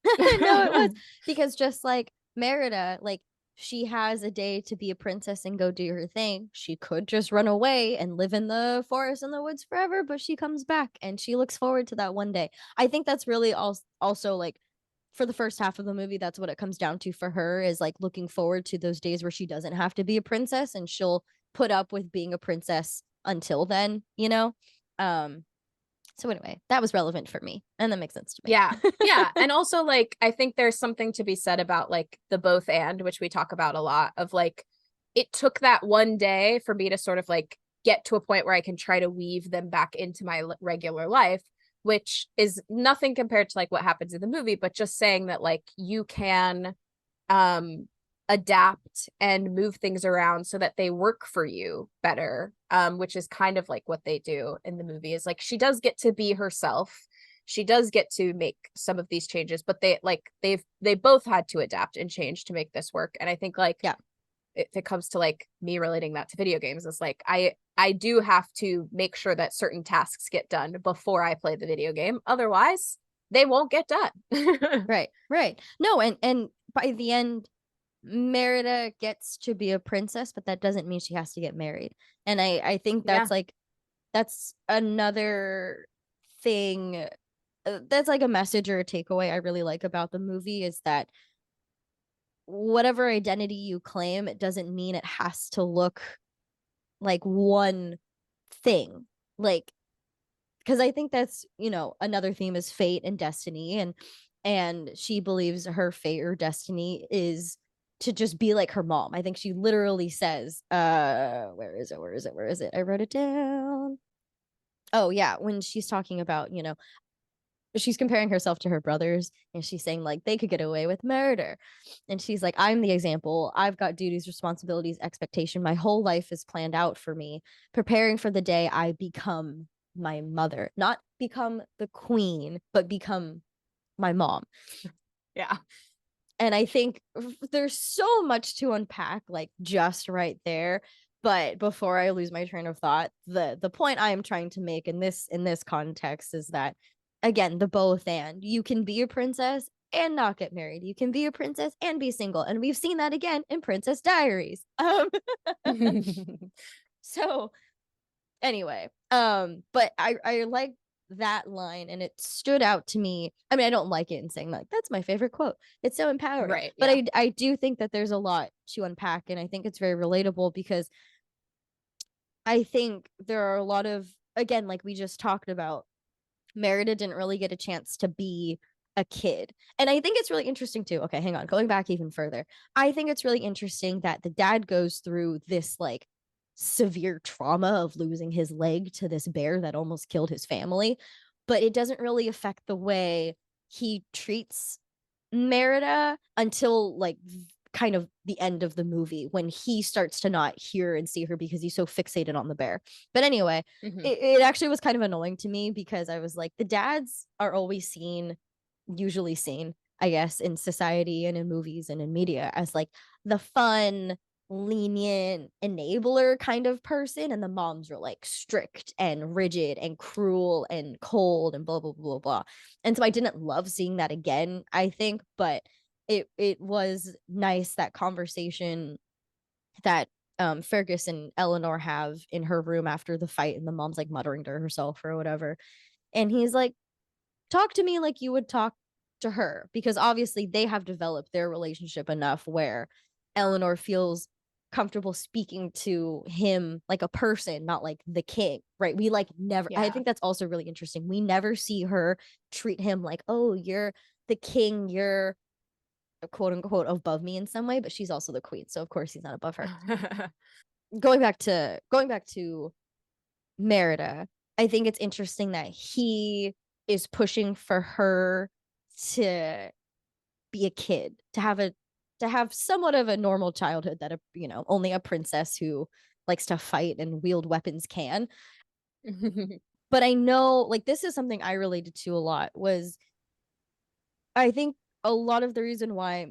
No, it was, because just like Merida, like, she has a day to be a princess and go do her thing. She could just run away and live in the forest and the woods forever, but she comes back and she looks forward to that one day. I think that's really also like, for the first half of the movie, that's what it comes down to for her, is like looking forward to those days where she doesn't have to be a princess and she'll put up with being a princess until then, you know? So anyway, that was relevant for me, and that makes sense to me. Yeah. And also, like, I think there's something to be said about like the both and, which we talk about a lot, of like, it took that one day for me to sort of like get to a point where I can try to weave them back into my regular life, which is nothing compared to like what happens in the movie, but just saying that like you can adapt and move things around so that they work for you better, which is kind of like what they do in the movie. Is like, she does get to be herself, she does get to make some of these changes, but they both had to adapt and change to make this work. And I think like, if it comes to like me relating that to video games, it's like I do have to make sure that certain tasks get done before I play the video game, otherwise they won't get done. right. No, and by the end, Merida gets to be a princess, but that doesn't mean she has to get married. And I think that's like, that's another thing, that's like a message or a takeaway I really like about the movie, is that whatever identity you claim, it doesn't mean it has to look like one thing. Like, because I think that's, you know, another theme is fate and destiny, and she believes her fate or destiny is to just be like her mom. I think she literally says, where is it? I wrote it down. Oh yeah, when she's talking about, you know, she's comparing herself to her brothers, and she's saying like they could get away with murder, and she's like, I'm the example. I've got duties, responsibilities, expectation. My whole life is planned out for me, preparing for the day I become my mother, not become the queen, but become my mom. Yeah. And I think there's so much to unpack, like, just right there. But before I lose my train of thought, the point I am trying to make in this context is that, again, the both and. You can be a princess and not get married. You can be a princess and be single. And we've seen that again in Princess Diaries. So anyway, but I like that line, and it stood out to me. I mean, I don't like it in saying like that's my favorite quote. It's so empowering. Right. But Yeah. I do think that there's a lot to unpack, and I think it's very relatable because I think there are a lot of, again, like we just talked about, Merida didn't really get a chance to be a kid. And I think it's really interesting too. Okay, hang on. Going back even further, I think it's really interesting that the dad goes through this like severe trauma of losing his leg to this bear that almost killed his family, but it doesn't really affect the way he treats Merida until like kind of the end of the movie when he starts to not hear and see her because he's so fixated on the bear. But anyway, it actually was kind of annoying to me because I was like, the dads are always usually seen, I guess, in society and in movies and in media as like the fun, lenient enabler kind of person, and the moms are like strict and rigid and cruel and cold and blah blah blah blah. And so I didn't love seeing that again, I think, but it was nice, that conversation that Fergus and Eleanor have in her room after the fight, and the mom's like muttering to herself or whatever, and he's like, talk to me like you would talk to her, because obviously they have developed their relationship enough where Eleanor feels comfortable speaking to him like a person, not like the king, right? We like never, I think that's also really interesting. We never see her treat him like, oh, you're the king, you're quote unquote above me in some way, but she's also the queen, so of course he's not above her. Going back to Merida, I think it's interesting that he is pushing for her to be a kid, to have somewhat of a normal childhood that only a princess who likes to fight and wield weapons can. But I know, like, this is something I related to a lot, was I think a lot of the reason why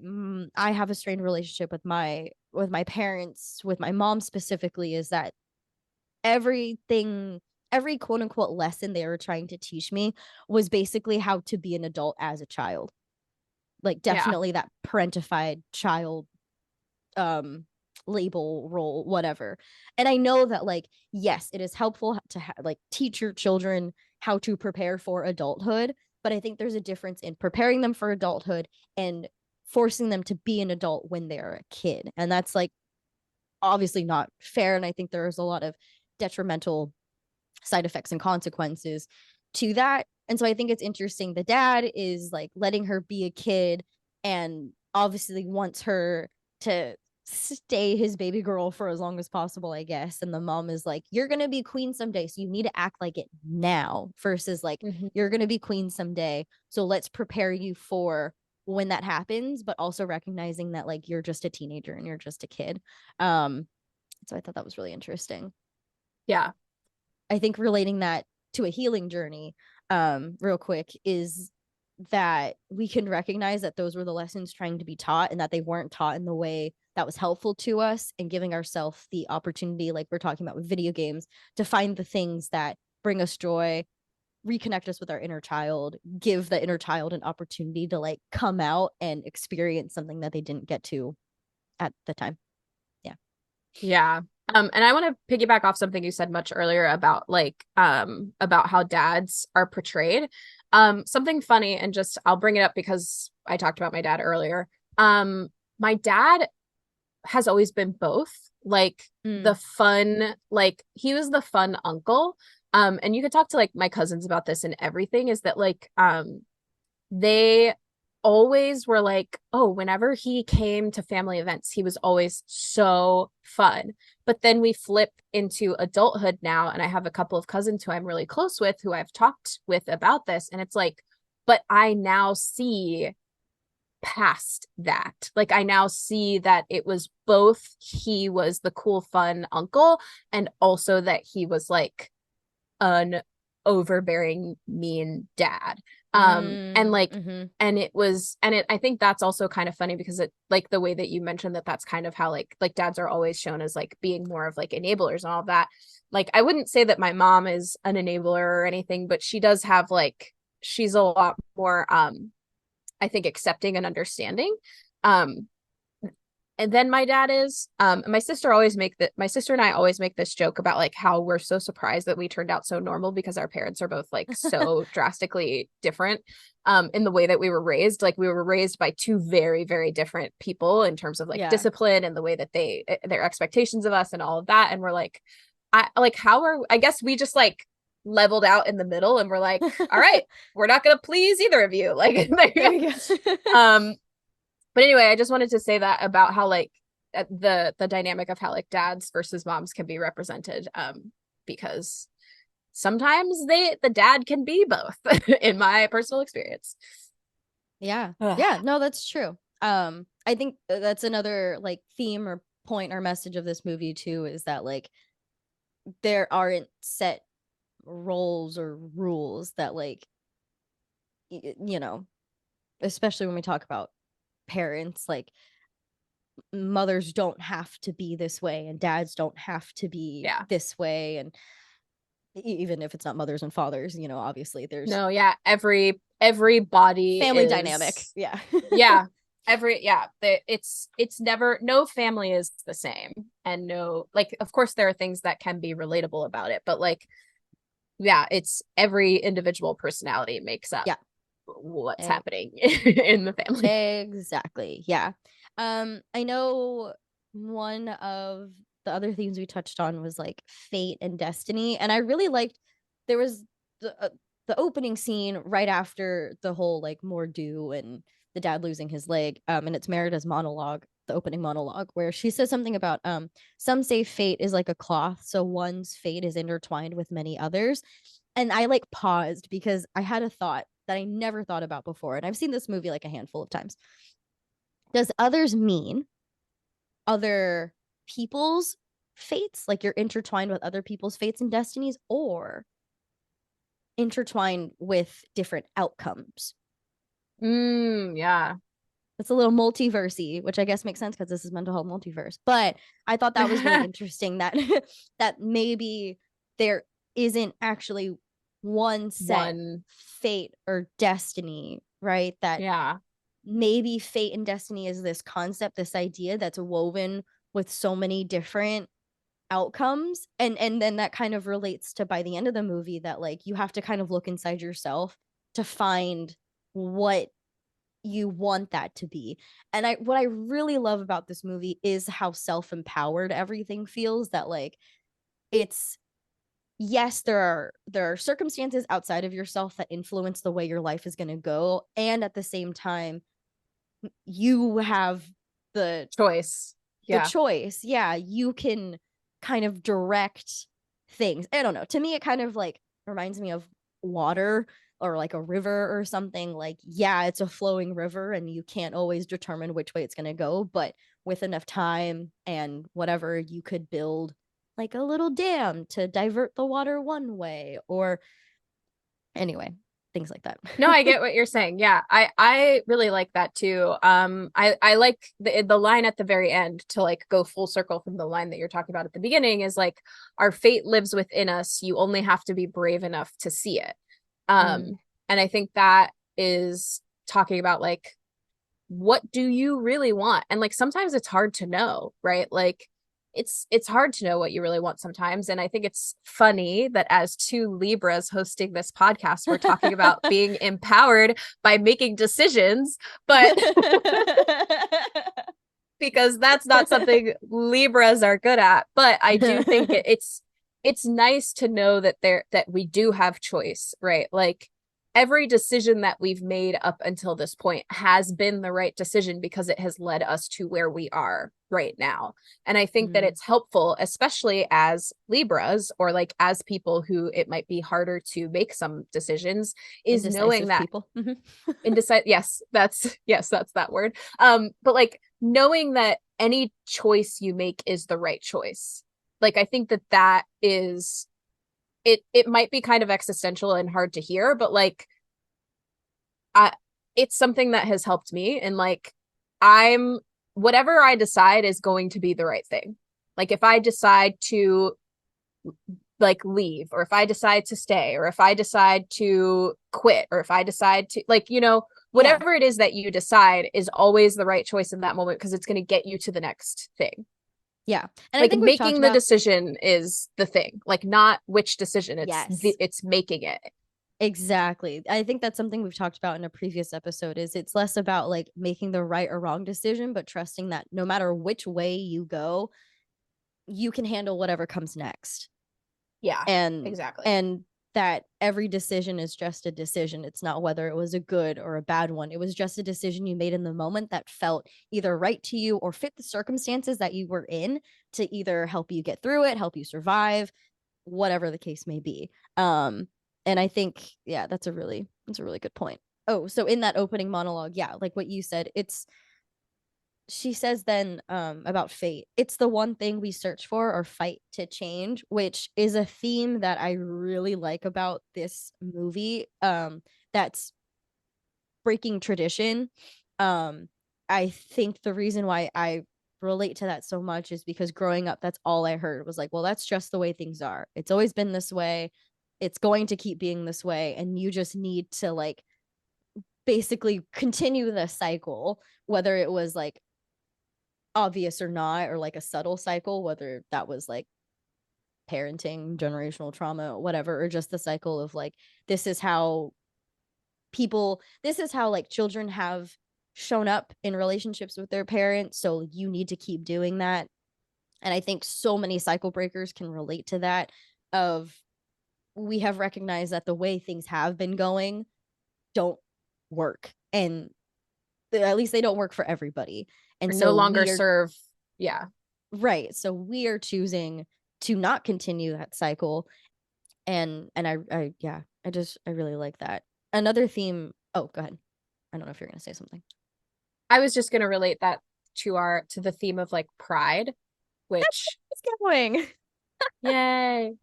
I have a strained relationship with my parents, with my mom specifically, is that every quote unquote lesson they were trying to teach me was basically how to be an adult as a child. Like definitely that parentified child label, role, whatever. And I know that, like, yes, it is helpful to like teach your children how to prepare for adulthood, but I think there's a difference in preparing them for adulthood and forcing them to be an adult when they're a kid. And that's like obviously not fair, and I think there's a lot of detrimental side effects and consequences to that. And so I think it's interesting, the dad is like letting her be a kid and obviously wants her to stay his baby girl for as long as possible, I guess. And the mom is like, you're gonna be queen someday, so you need to act like it now, versus like, you're gonna be queen someday, so let's prepare you for when that happens, but also recognizing that like you're just a teenager and you're just a kid. So I thought that was really interesting. Yeah. I think relating that to a healing journey, real quick, is that we can recognize that those were the lessons trying to be taught, and that they weren't taught in the way that was helpful to us, and giving ourselves the opportunity, like we're talking about with video games, to find the things that bring us joy, reconnect us with our inner child, give the inner child an opportunity to like come out and experience something that they didn't get to at the time. Yeah. And I want to piggyback off something you said much earlier about about how dads are portrayed. Something funny, and just I'll bring it up because I talked about my dad earlier. My dad has always been both. Like the fun, like he was the fun uncle. And you could talk to like my cousins about this and everything, is that like they always were like, oh, whenever he came to family events, he was always so fun. But then we flip into adulthood now, and I have a couple of cousins who I'm really close with who I've talked with about this, and it's like, but I now see past that. Like I now see that it was both, he was the cool fun uncle, and also that he was like an overbearing mean dad. And like Mm-hmm. and it was and it I think that's also kind of funny because it like the way that you mentioned that that's kind of how like dads are always shown as like being more of like enablers and all of that. Like I wouldn't say that my mom is an enabler or anything, but she does have like she's a lot more I think accepting and understanding. Um and then my dad is my sister and I always make this joke about like how we're so surprised that we turned out so normal because our parents are both like so drastically different in the way that we were raised. Like we were raised by two very very different people in terms of like discipline and the way that their expectations of us and all of that. And we're like I guess we just like leveled out in the middle and we're like, all right, we're not gonna please either of you, like There you go. but anyway, I just wanted to say that about how like the dynamic of how like dads versus moms can be represented because sometimes the dad can be both in my personal experience. Yeah. Yeah, no, that's true. I think that's another like theme or point or message of this movie too, is that like there aren't set roles or rules that like you know, especially when we talk about parents, like mothers don't have to be this way and dads don't have to be this way. And even if it's not mothers and fathers, you know, obviously there's every body family dynamic. Yeah. It's never, no family is the same, and no, like of course there are things that can be relatable about it, but like it's every individual personality makes up what's happening in the family. Exactly. Yeah. I know one of the other themes we touched on was like fate and destiny, and I really liked there was the opening scene right after the whole like Mordu and the dad losing his leg, and it's Merida's monologue, the opening monologue, where she says something about some say fate is like a cloth, so one's fate is intertwined with many others. And I like paused because I had a thought that I never thought about before, and I've seen this movie like a handful of times. Does others mean other people's fates, like you're intertwined with other people's fates and destinies, or intertwined with different outcomes? Yeah. It's a little multiversey, which I guess makes sense because this is Mental Health Multiverse. But I thought that was really interesting that that maybe there isn't actually one set fate or destiny, right? That maybe fate and destiny is this concept, this idea that's woven with so many different outcomes. And then that kind of relates to, by the end of the movie, that like you have to kind of look inside yourself to find what you want that to be. And what I really love about this movie is how self-empowered everything feels. That like it's, yes, there are circumstances outside of yourself that influence the way your life is going to go, and at the same time you have the choice. You can kind of direct things. I don't know, to me it kind of like reminds me of water or like a river or something. Like it's a flowing river and you can't always determine which way it's going to go, but with enough time and whatever, you could build like a little dam to divert the water one way, or anyway, things like that. No, I get what you're saying. Yeah, I really like that too. I like the line at the very end, to like go full circle from the line that you're talking about at the beginning, is like, our fate lives within us. You only have to be brave enough to see it. And I think that is talking about like, what do you really want? And like sometimes it's hard to know, right? Like it's hard to know what you really want sometimes. And I think it's funny that as two Libras hosting this podcast, we're talking about being empowered by making decisions, but because that's not something Libras are good at. But I do think it's nice to know that we do have choice, right? Like every decision that we've made up until this point has been the right decision because it has led us to where we are right now. And I think that it's helpful, especially as Libras, or like as people who it might be harder to make some decisions, is knowing that people. yes, that's that word. But like knowing that any choice you make is the right choice. Like I think that is it might be kind of existential and hard to hear, but like it's something that has helped me, and like I'm whatever I decide is going to be the right thing. Like if I decide to like leave, or if I decide to stay, or if I decide to quit, or if I decide to like, you know, whatever it is that you decide is always the right choice in that moment, because it's going to get you to the next thing. Yeah. And like I think making the decision is the thing, like not which decision, it's making it. Exactly. I think that's something we've talked about in a previous episode, is it's less about like making the right or wrong decision, but trusting that no matter which way you go, you can handle whatever comes next. Yeah, and exactly. And that every decision is just a decision. It's not whether it was a good or a bad one. It was just a decision you made in the moment that felt either right to you or fit the circumstances that you were in, to either help you get through it, help you survive, whatever the case may be. And I think, yeah, that's a really good point. Oh, so in that opening monologue, yeah, like what you said, she says then about fate, it's the one thing we search for or fight to change, which is a theme that I really like about this movie, that's breaking tradition. I think the reason why I relate to that so much is because growing up, that's all I heard was like, well, that's just the way things are. It's always been this way. It's going to keep being this way. And you just need to like basically continue the cycle, whether it was like obvious or not, or like a subtle cycle, whether that was like parenting, generational trauma, whatever, or just the cycle of like, this is how like children have shown up in relationships with their parents, so you need to keep doing that. And I think so many cycle breakers can relate to that, of we have recognized that the way things have been going don't work, and at least they don't work for everybody, and or so no longer we are serve. Yeah, right, so we are choosing to not continue that cycle. And I yeah, I really like that. Another theme. Oh, go ahead. I don't know if you're gonna say something. I was just going to relate that to the theme of like pride, which It's going. yay,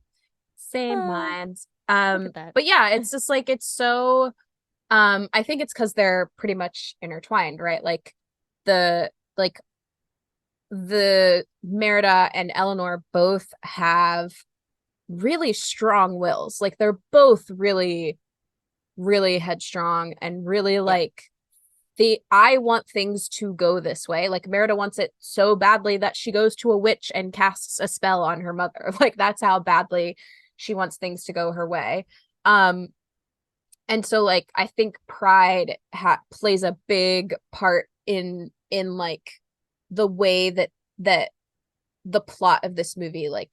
same Look minds. at that. But yeah, it's just like it's so I think it's because they're pretty much intertwined, right? The like the Merida and Eleanor both have really strong wills. Like they're both really, really headstrong and really Yeah. like I want things to go this way. Like Merida wants it so badly that she goes to a witch and casts a spell on her mother. Like that's how badly she wants things to go her way. Um, and so like I think pride plays a big part in like the way that the plot of this movie like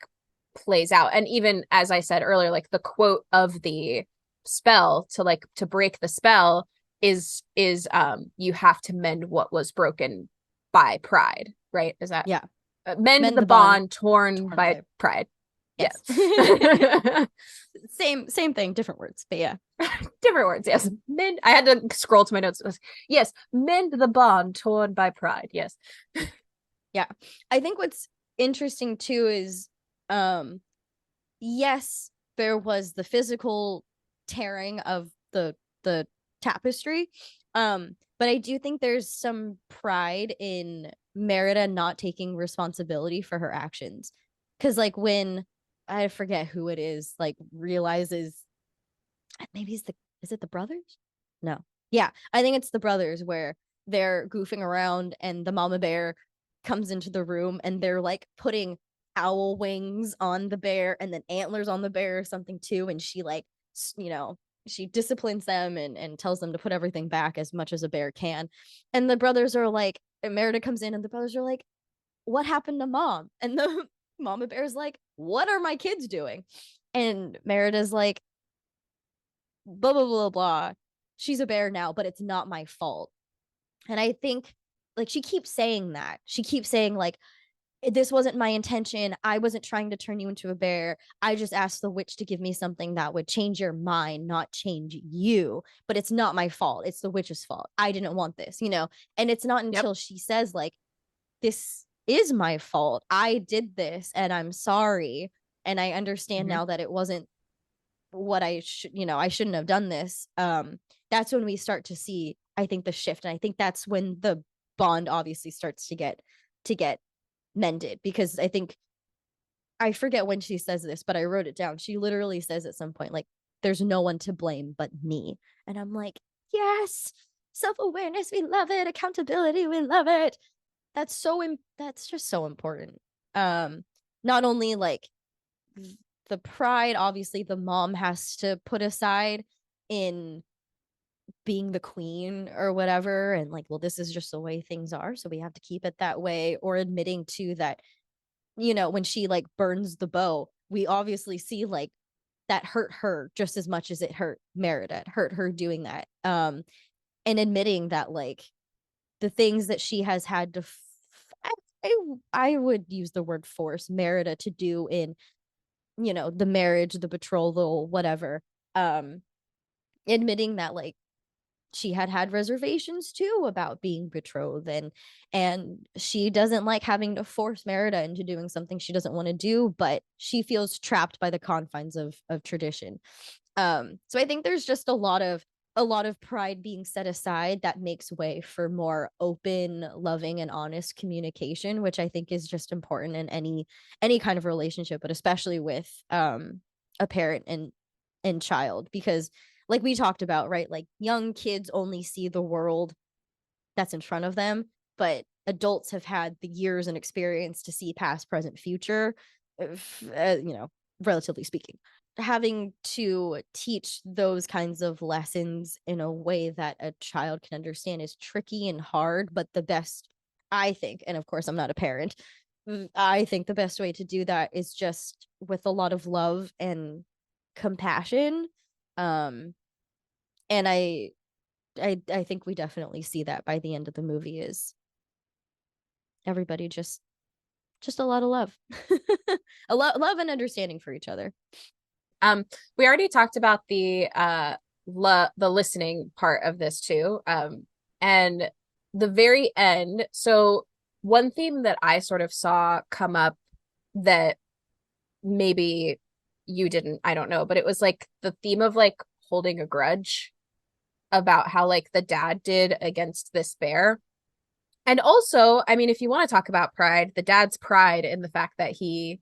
plays out. And even as I said earlier, like the quote of the spell to break the spell is you have to mend what was broken by pride, right? Is that Yeah. Mend the bond torn by pride. Yes. Yes. Same thing, different words, but yeah. Different words, yes. Mend. I had to scroll to my notes. Yes, mend the bond torn by pride. Yes. Yeah. I think what's interesting too is yes, there was the physical tearing of the tapestry. But I do think there's some pride in Merida not taking responsibility for her actions. Cause like when I forget who it is, like realizes maybe is it the brothers? No. Yeah, I think it's the brothers, where they're goofing around and the mama bear comes into the room and they're like putting owl wings on the bear and then antlers on the bear or something too, and she like she disciplines them and tells them to put everything back as much as a bear can. And the brothers are like, and Merida comes in and the brothers are like, what happened to mom? And the mama bear's like, what are my kids doing? And Merida's like, blah blah blah blah, she's a bear now, but it's not my fault. And I think like she keeps saying that, she keeps saying like, this wasn't my intention, I wasn't trying to turn you into a bear, I just asked the witch to give me something that would change your mind, not change you, but it's not my fault, it's the witch's fault, I didn't want this, and it's not until she says like, this is my fault, I did this and I'm sorry, and I understand now that it wasn't what I should, I shouldn't have done this. That's when we start to see, I think, the shift. And I think that's when the bond obviously starts to get mended, because I think, I forget when she says this, but I wrote it down. She literally says at some point, like, there's no one to blame but me. And I'm like, yes, self-awareness, we love it. Accountability, we love it. That's just so important. Not only like the pride, obviously the mom has to put aside in being the queen or whatever, and like, well, this is just the way things are, so we have to keep it that way, or admitting to that, when she like burns the bow, we obviously see like that hurt her just as much as it hurt Merida. It hurt her doing that. And admitting that like the things that she has had to I would use the word force Merida to do in, the marriage, the betrothal, whatever. Admitting that like she had reservations too about being betrothed, and she doesn't like having to force Merida into doing something she doesn't want to do, but she feels trapped by the confines of tradition. So I think there's just a lot of pride being set aside that makes way for more open, loving, and honest communication, which I think is just important in any kind of relationship, but especially with a parent and child, because like we talked about, right? Like young kids only see the world that's in front of them, but adults have had the years and experience to see past, present, future, relatively speaking. Having to teach those kinds of lessons in a way that a child can understand is tricky and hard, but the best, I think, and of course I'm not a parent, I think the best way to do that is just with a lot of love and compassion. And I think we definitely see that by the end of the movie, is everybody just a lot of love. Love and understanding for each other. We already talked about the listening part of this too. And the very end. So one theme that I sort of saw come up that maybe you didn't, I don't know, but it was like the theme of like holding a grudge about how like the dad did against this bear. And also, I mean, if you want to talk about pride, the dad's pride in the fact that he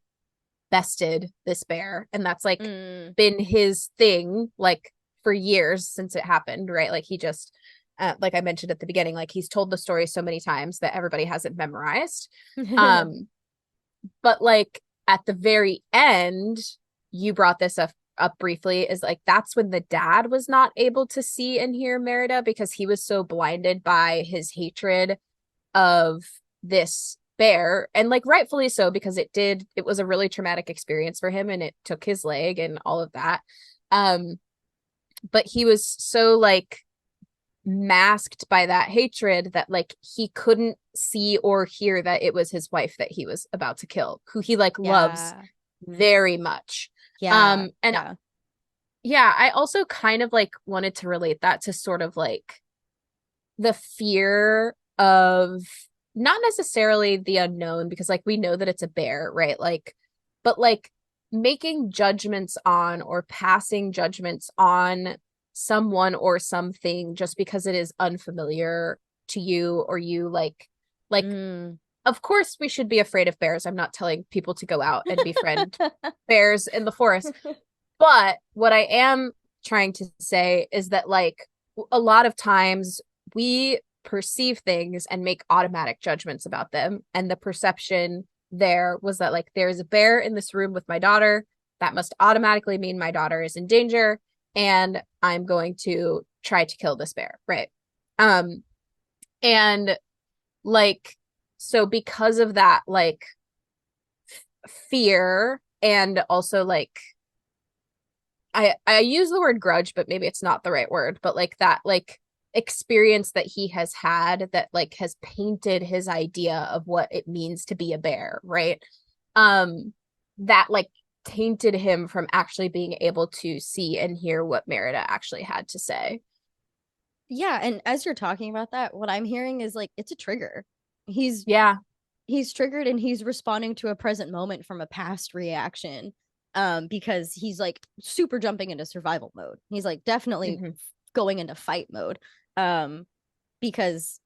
bested this bear, and that's like been his thing like for years since it happened, right? Like he just like I mentioned at the beginning, like he's told the story so many times that everybody has it memorized. But like at the very end, you brought this up briefly, is like that's when the dad was not able to see and hear Merida because he was so blinded by his hatred of this bear, and like rightfully so, because it was a really traumatic experience for him and it took his leg and all of that. But he was so like masked by that hatred that like he couldn't see or hear that it was his wife that he was about to kill, who he like loves very much. And I also kind of like wanted to relate that to sort of like the fear of not necessarily the unknown, because like we know that it's a bear, right? Like, but like making judgments on or passing judgments on someone or something just because it is unfamiliar to you, or you like of course we should be afraid of bears. I'm not telling people to go out and befriend bears in the forest. But what I am trying to say is that like a lot of times we perceive things and make automatic judgments about them. And the perception there was that like there's a bear in this room with my daughter. That must automatically mean my daughter is in danger and I'm going to try to kill this bear. Right. And like, so because of that, like fear, and also like, I use the word grudge, but maybe it's not the right word, but like that, like experience that he has had that like has painted his idea of what it means to be a bear, right? That like tainted him from actually being able to see and hear what Merida actually had to say. Yeah, and as you're talking about that, what I'm hearing is like it's a trigger. He's triggered and he's responding to a present moment from a past reaction. because he's like super jumping into survival mode. He's like definitely going into fight mode, because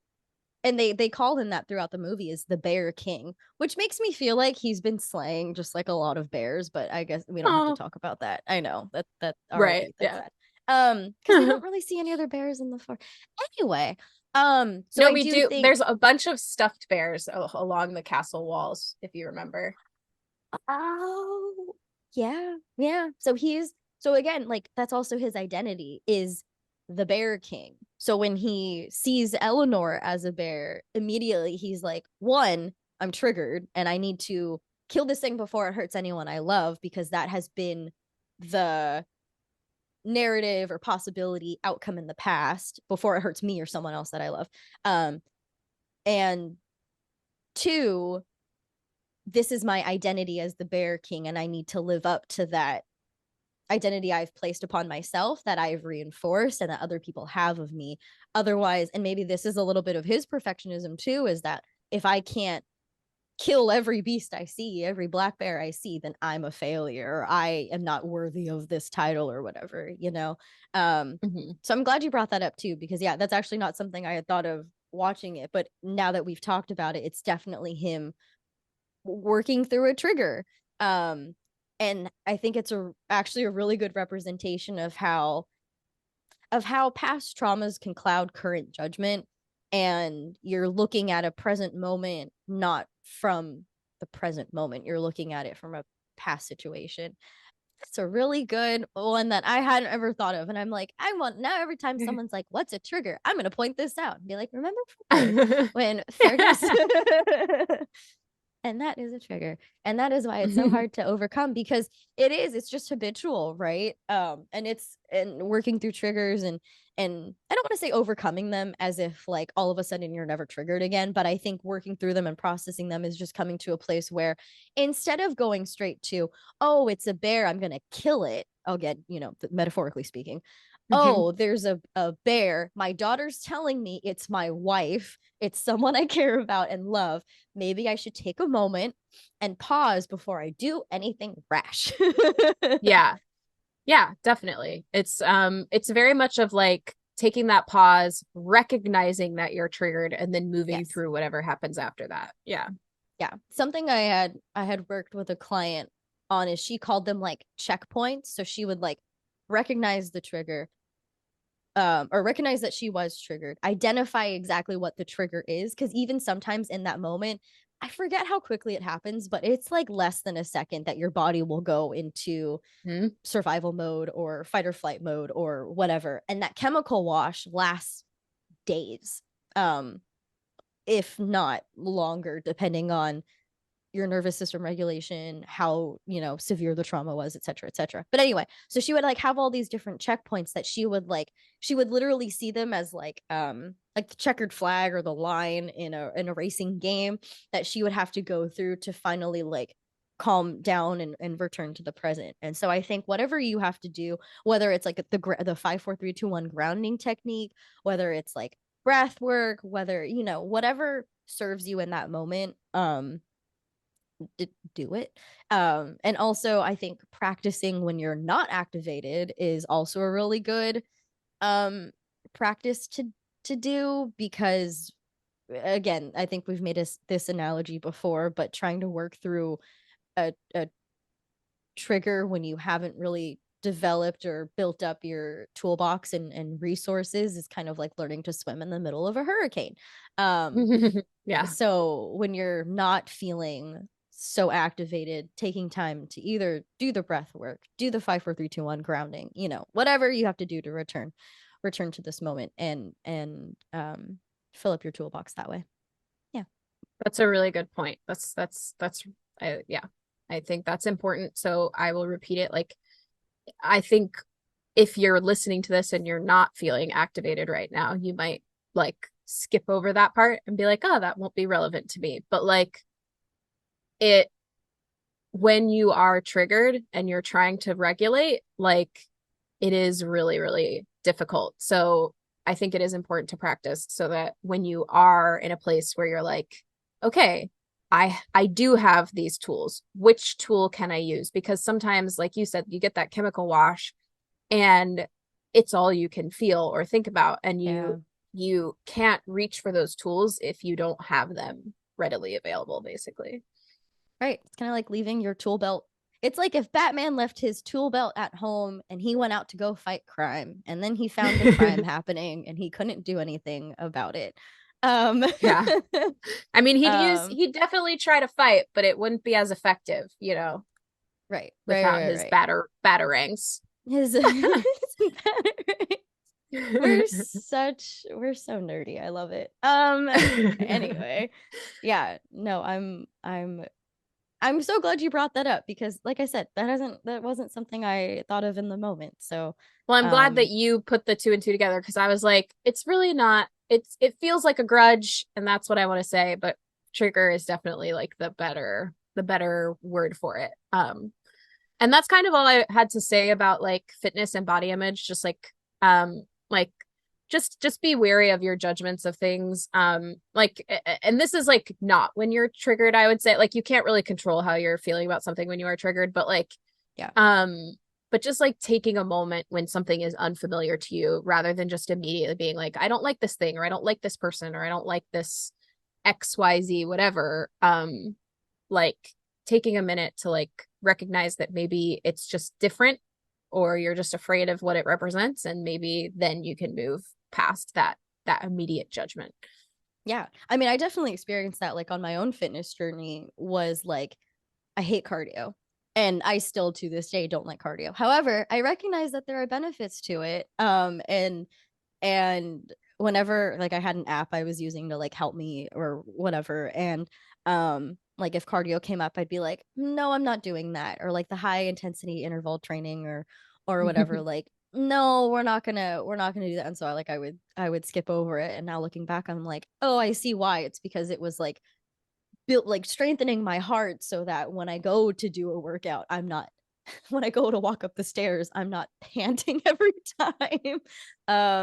and they call him that throughout the movie, is the Bear King, which makes me feel like he's been slaying just like a lot of bears, but I guess we don't have to talk about that. I know that Right. that's Yeah. sad. Because we don't really see any other bears in the forest. Anyway, so no, I we do think there's a bunch of stuffed bears along the castle walls, if you remember. oh yeah. So again, like that's also his identity, is the Bear King. So when he sees Eleanor as a bear, immediately he's like, one, I'm triggered and I need to kill this thing before it hurts anyone I love, because that has been the narrative or possibility outcome in the past before it hurts me or someone else that I love. And two, this is my identity as the Bear King, and I need to live up to that identity I've placed upon myself, that I've reinforced and that other people have of me. Otherwise, and maybe this is a little bit of his perfectionism too, is that if I can't kill every beast I see, every black bear I see, then I'm a failure, or I am not worthy of this title or whatever, you know? So I'm glad you brought that up too, because yeah, that's actually not something I had thought of watching it, but now that we've talked about it, it's definitely him working through a trigger. And I think it's actually a really good representation of how past traumas can cloud current judgment, and you're looking at a present moment not from the present moment, you're looking at it from a past situation. It's a really good one that I hadn't ever thought of, and I'm like, I want now every time someone's like, what's a trigger, I'm going to point this out and be like, remember when Fergus and that is a trigger, and that is why it's so hard to overcome, because it's just habitual, right? And working through triggers, and I don't want to say overcoming them as if like all of a sudden you're never triggered again, but I think working through them and processing them is just coming to a place where instead of going straight to, oh, it's a bear, I'm gonna kill it, again, metaphorically speaking, oh, there's a bear, my daughter's telling me it's my wife, it's someone I care about and love, maybe I should take a moment and pause before I do anything rash. Yeah. Yeah, definitely. It's very much of like taking that pause, recognizing that you're triggered, and then moving through whatever happens after that. Yeah. Yeah. Something I had worked with a client on is she called them like checkpoints. So she would like recognize the trigger, or recognize that she was triggered, identify exactly what the trigger is, because even sometimes in that moment, I forget how quickly it happens, but it's like less than a second that your body will go into survival mode or fight or flight mode or whatever, and that chemical wash lasts days, if not longer, depending on your nervous system regulation, how severe the trauma was, et cetera, et cetera. But anyway, so she would like have all these different checkpoints that she would literally see them as like the checkered flag or the line in a racing game that she would have to go through to finally like calm down and return to the present. And so I think whatever you have to do, whether it's like the 5 4 3 2 1 grounding technique, whether it's like breath work, whether whatever serves you in that moment, do it. And also I think practicing when you're not activated is also a really good practice to do, because again, I think we've made this analogy before, but trying to work through a trigger when you haven't really developed or built up your toolbox and resources is kind of like learning to swim in the middle of a hurricane. Yeah. So when you're not feeling so activated, taking time to either do the breath work, do the 5 4 3 2 1 grounding, whatever you have to do to return to this moment, and fill up your toolbox that way. Yeah. That's a really good point. Yeah, I think that's important. So I will repeat it. Like, I think if you're listening to this and you're not feeling activated right now, you might like skip over that part and be like, oh, that won't be relevant to me. But like when you are triggered and you're trying to regulate, like it is really, really difficult. So I think it is important to practice so that when you are in a place where you're like, okay, I do have these tools. Which tool can I use? Because sometimes, like you said, you get that chemical wash and it's all you can feel or think about, and you can't reach for those tools if you don't have them readily available, basically. Right. It's kind of like leaving your tool belt. It's like if Batman left his tool belt at home and he went out to go fight crime, and then he found the crime happening and he couldn't do anything about it. Yeah. I mean, he'd definitely try to fight, but it wouldn't be as effective, right. without his Right. batarangs. His we're so nerdy. I love it. Anyway, yeah, no, I'm so glad you brought that up, because like I said, that wasn't something I thought of in the moment. So Well, I'm glad that you put the 2 and 2 together, because I was like, it's really not, it feels like a grudge, and that's what I want to say, but trigger is definitely like the better word for it. And that's kind of all I had to say about like fitness and body image. Just like just be wary of your judgments of things. Like, and this is like not when you're triggered, I would say. Like, you can't really control how you're feeling about something when you are triggered, but like, yeah. But just like taking a moment when something is unfamiliar to you, rather than just immediately being like, I don't like this thing, or I don't like this person, or I don't like this XYZ, whatever. Like taking a minute to like recognize that maybe it's just different, or you're just afraid of what it represents, and maybe then you can move past that immediate judgment. Yeah. I mean, I definitely experienced that, like on my own fitness journey, was like, I hate cardio. And I still to this day don't like cardio. However, I recognize that there are benefits to it. And whenever like I had an app I was using to like help me or whatever, and like if cardio came up, I'd be like, no, I'm not doing that. Or like the high intensity interval training or whatever, like, no, we're not gonna do that. And so I would skip over it. And now looking back, I'm like, oh, I see why. It's because it was like built, like strengthening my heart, so that when I go to do a workout, I'm not when I go to walk up the stairs, I'm not panting every time.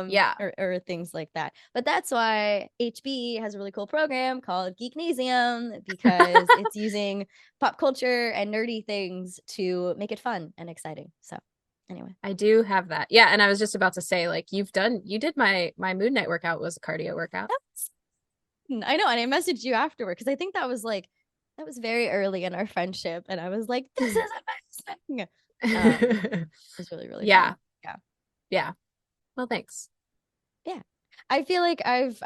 Yeah. Or things like that. But that's why HB has a really cool program called Geeknasium, because it's using pop culture and nerdy things to make it fun and exciting. So anyway, I do have that. Yeah, and I was just about to say, like, you did my Moon Night workout was a cardio workout. I know, and I messaged you afterward because I think that was very early in our friendship, and I was like, this is amazing. It was really, really Yeah. fun. Yeah. Yeah. Well, thanks. Yeah. I feel like I've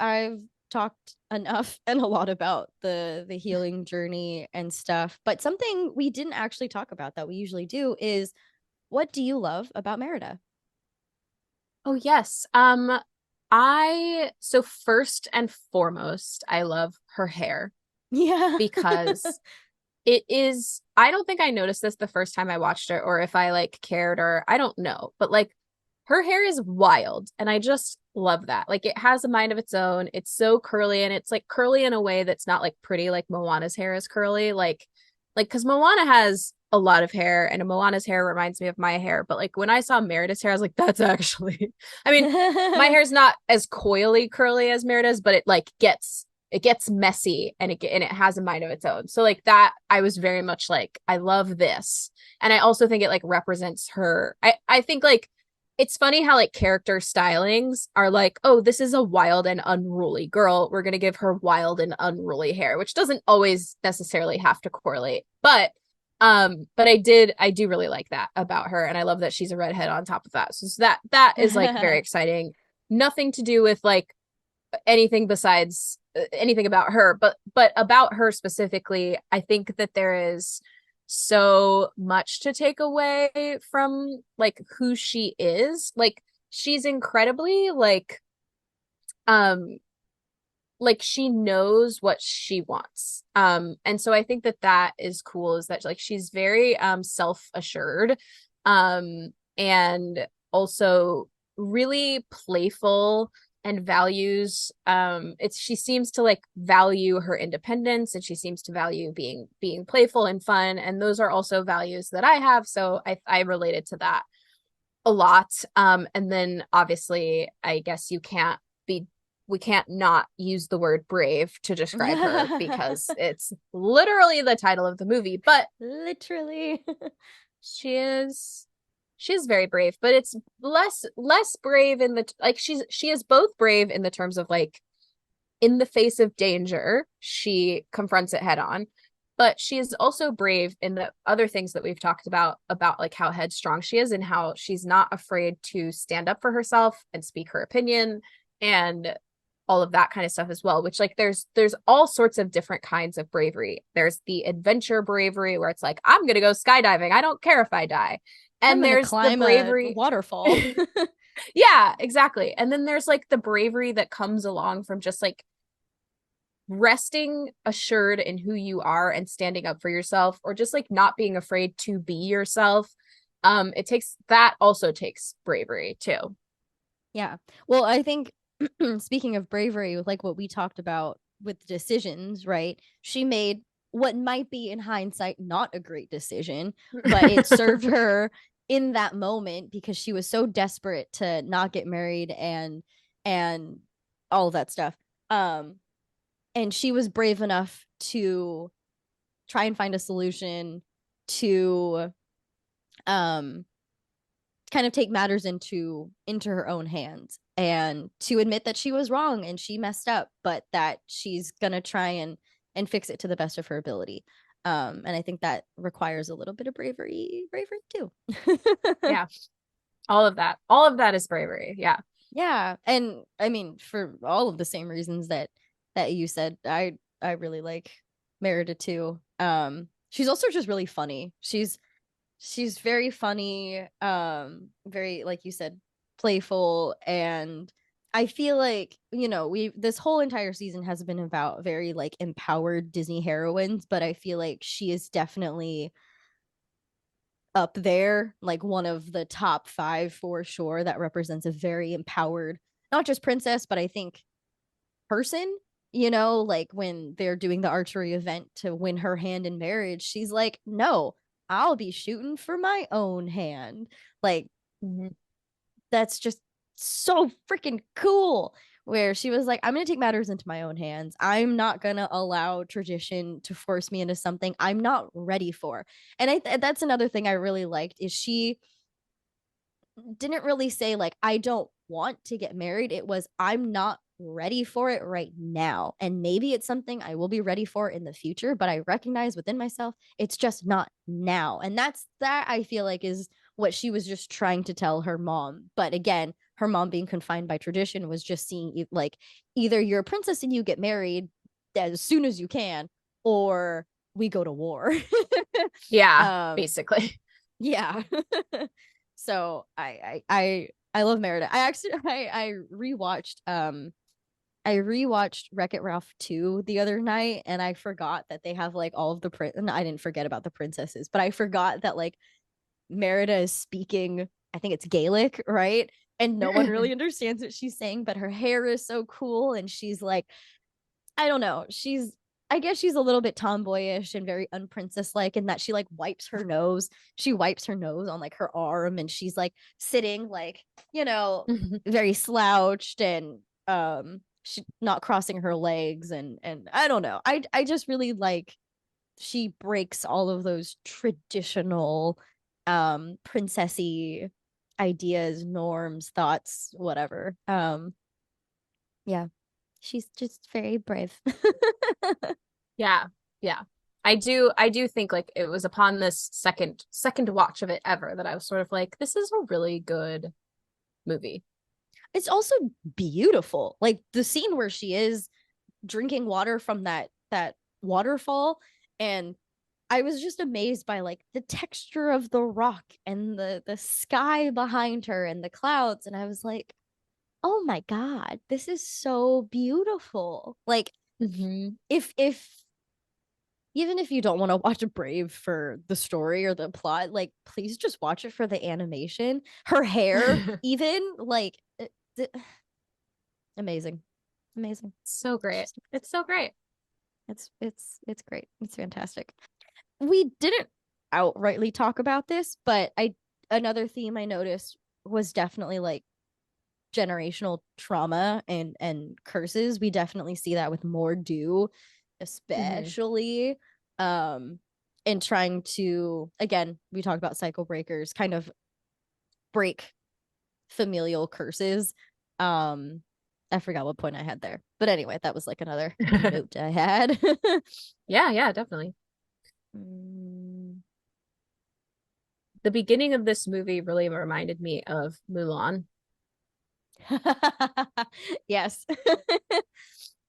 talked enough and a lot about the healing journey and stuff, but something we didn't actually talk about that we usually do is, what do you love about Merida? Oh, yes. So first and foremost, I love her hair, Yeah. because it is, I don't think I noticed this the first time I watched it, or if I like cared, or I don't know, but like her hair is wild, and I just love that. Like, it has a mind of its own. It's so curly, and it's like curly in a way that's not like pretty, like Moana's hair is curly. Like, because Moana has a lot of hair, and Moana's hair reminds me of my hair. But like when I saw Merida's hair, I was like, that's actually, I mean, my hair's not as coily curly as Merida's, but it gets messy, and it has a mind of its own. So like that, I was very much like, I love this. And I also think it like represents her. I think like it's funny how like character stylings are like, oh, this is a wild and unruly girl, we're going to give her wild and unruly hair, which doesn't always necessarily have to correlate. But I do really like that about her, and I love that she's a redhead on top of that. So that is like very exciting. Nothing to do with like anything besides anything about her, but about her specifically, I think that there is so much to take away from like who she is. Like, she's incredibly like she knows what she wants. And so I think that is cool, is that like she's very self-assured, and also really playful, and values she seems to like value her independence, and she seems to value being playful and fun, and those are also values that I have, so I related to that. A lot. And then obviously, I guess you can't be we can't not use the word brave to describe her because it's literally the title of the movie. But literally, she is very brave, but it's less brave in the like she is both brave in the terms of like in the face of danger, she confronts it head on. But she is also brave in the other things that we've talked about like how headstrong she is and how she's not afraid to stand up for herself and speak her opinion and all of that kind of stuff as well, which like there's all sorts of different kinds of bravery. There's the adventure bravery where it's like, I'm gonna go skydiving, I don't care if I die. And there's the bravery waterfall. yeah, exactly. And then there's like the bravery that comes along from just like resting assured in who you are and standing up for yourself, or just like not being afraid to be yourself. That also takes bravery too. Yeah. Well, I think speaking of bravery, with like what we talked about with decisions, right? She made what might be in hindsight not a great decision, but it served her in that moment because she was so desperate to not get married and all of that stuff. And she was brave enough to try and find a solution to kind of take matters into her own hands and to admit that she was wrong and she messed up, but that she's gonna try and fix it to the best of her ability. And I think that requires a little bit of bravery too. Yeah, all of that is bravery. Yeah, and I mean, for all of the same reasons that you said, I really like Merida too. She's also just really funny. She's very funny, very, like you said, playful. And I feel like, we this whole entire season has been about very like empowered Disney heroines, but I feel like she is definitely up there, like one of the top 5 for sure, that represents a very empowered, not just princess, but I think person. Like when they're doing the archery event to win her hand in marriage, she's like, no, I'll be shooting for my own hand. Like, that's just so freaking cool. Where she was like, I'm going to take matters into my own hands. I'm not going to allow tradition to force me into something I'm not ready for. And that's another thing I really liked is she didn't really say like, I don't want to get married. It was, I'm not ready for it right now, and maybe it's something I will be ready for in the future, but I recognize within myself it's just not now. And that I feel like is what she was just trying to tell her mom. But again, her mom, being confined by tradition, was just seeing like, either you're a princess and you get married as soon as you can, or we go to war. Yeah, basically. Yeah. So I love Merida. I actually I rewatched Wreck-It Ralph 2 the other night, and I forgot that they have like all of the and I didn't forget about the princesses, but I forgot that like Merida is speaking, I think it's Gaelic, right? And no one really understands what she's saying, but her hair is so cool, and she's like, I don't know, I guess she's a little bit tomboyish and very unprincess like in that she like wipes her nose. She wipes her nose on like her arm, and she's like sitting like, very slouched, and she not crossing her legs, and I don't know. I just really like, she breaks all of those traditional princessy ideas, norms, thoughts, whatever. Yeah. She's just very brave. Yeah. I do think like it was upon this second watch of it ever that I was sort of like, this is a really good movie. It's also beautiful. Like the scene where she is drinking water from that waterfall, and I was just amazed by like the texture of the rock and the sky behind her and the clouds, and I was like, "Oh my god, this is so beautiful." Like, if even if you don't want to watch Brave for the story or the plot, like please just watch it for the animation. Her hair, even like amazing, amazing. So great. It's so great. It's great. It's fantastic. We didn't outrightly talk about this, but another theme I noticed was definitely like generational trauma and curses. We definitely see that with Mordu, especially in trying to, again, we talked about cycle breakers, kind of break familial curses. I forgot what point I had there, but anyway, that was like another note I had. Yeah, definitely. The beginning of this movie really reminded me of Mulan. Yes.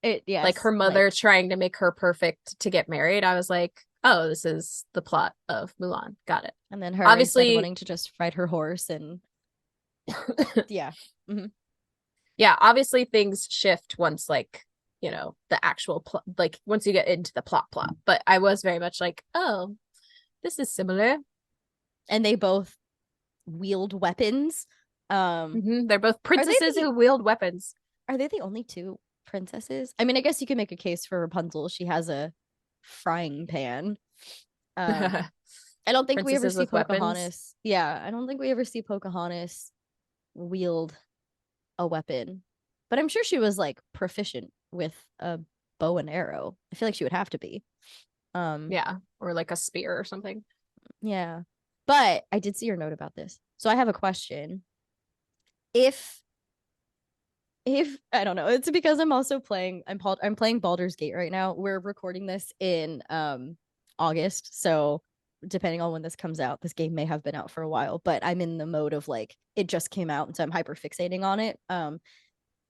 Yes. Like her mother trying to make her perfect to get married. I was like, oh, this is the plot of Mulan. Got it. And then her obviously wanting to just ride her horse and yeah. Mm-hmm. Yeah, obviously things shift once, like, you know, the actual plot, like once you get into the plot. But I was very much like, oh, this is similar. And they both wield weapons. They're both princesses who wield weapons. Are they the only two princesses? I mean, I guess you can make a case for Rapunzel. She has a frying pan. I don't think we ever see Pocahontas. Weapons. Yeah, I don't think we ever see Pocahontas wield a weapon. But I'm sure she was like proficient with a bow and arrow. I feel like she would have to be. Yeah, or like a spear or something. Yeah. But I did see your note about this. So I have a question. If I don't know, it's because I'm also playing I'm playing Baldur's Gate right now. We're recording this in August, so depending on when this comes out, this game may have been out for a while, but I'm in the mode of like it just came out, and so I'm hyper fixating on it. And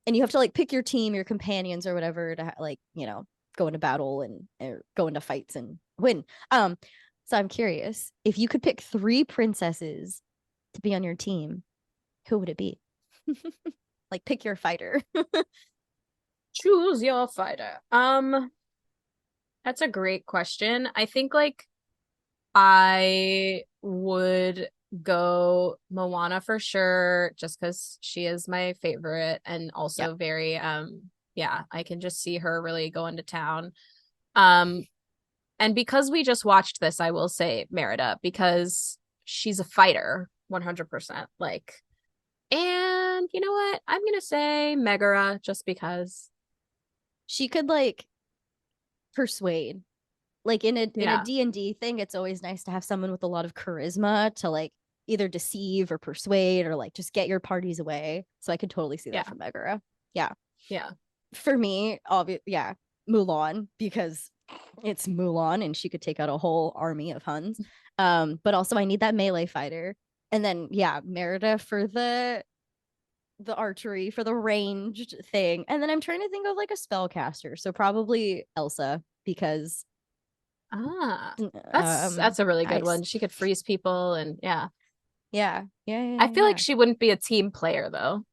you have to like pick your team, your companions or whatever to like, you know, go into battle and go into fights and win. So I'm curious, if you could pick 3 princesses to be on your team, who would it be? Like pick your fighter. Choose your fighter. That's a great question. I think like I would go Moana for sure, just because she is my favorite and also very yeah, I can just see her really going to town. And because we just watched this, I will say Merida, because she's a fighter 100%. Like, and you know what? I'm gonna say Megara just because she could like persuade. Like in a D&D thing, it's always nice to have someone with a lot of charisma to like either deceive or persuade or like just get your parties away. So I could totally see that from Megara. Yeah. For me, Mulan, because it's Mulan and she could take out a whole army of Huns. But also I need that melee fighter. And then Merida for the archery, for the ranged thing. And then I'm trying to think of like a spellcaster. So probably Elsa, because that's a really good one. She could freeze people and yeah. I feel like she wouldn't be a team player though.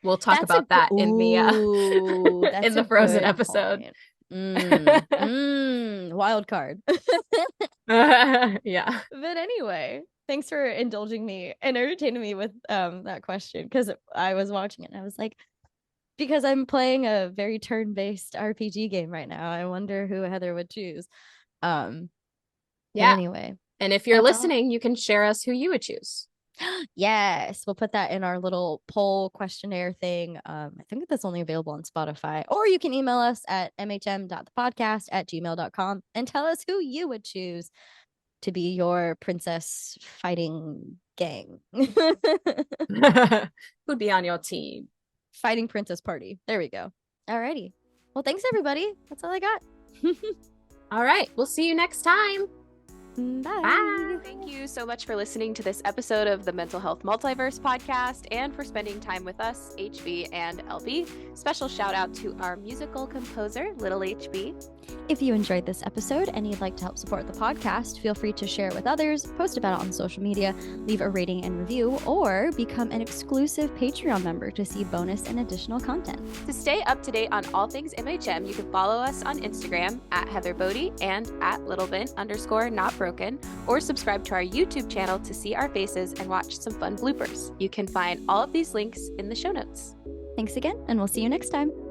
We'll talk about that in the in the Frozen episode. Wild card. Yeah. But anyway, thanks for indulging me and entertaining me with that question, because I was watching it and I was like, because I'm playing a very turn-based RPG game right now, I wonder who Heather would choose. Anyway, and if you're listening, you can share us who you would choose. Yes, we'll put that in our little poll questionnaire thing. I think that's only available on Spotify, or you can email us at mhm.thepodcast@gmail.com and tell us who you would choose to be your princess fighting gang. Who'd be on your team? Fighting princess party. There we go. Alrighty. Well, thanks everybody. That's all I got. All right. We'll see you next time. Bye. Bye. Thank you so much for listening to this episode of the Mental Health Multiverse podcast and for spending time with us, HB and LB. Special shout out to our musical composer, Little HB. If you enjoyed this episode and you'd like to help support the podcast, feel free to share it with others, post about it on social media, leave a rating and review, or become an exclusive Patreon member to see bonus and additional content. To stay up to date on all things MHM, you can follow us on Instagram at Heather Bodie and at littlebin_notbroken, or subscribe to our YouTube channel to see our faces and watch some fun bloopers. You can find all of these links in the show notes. Thanks again, and we'll see you next time.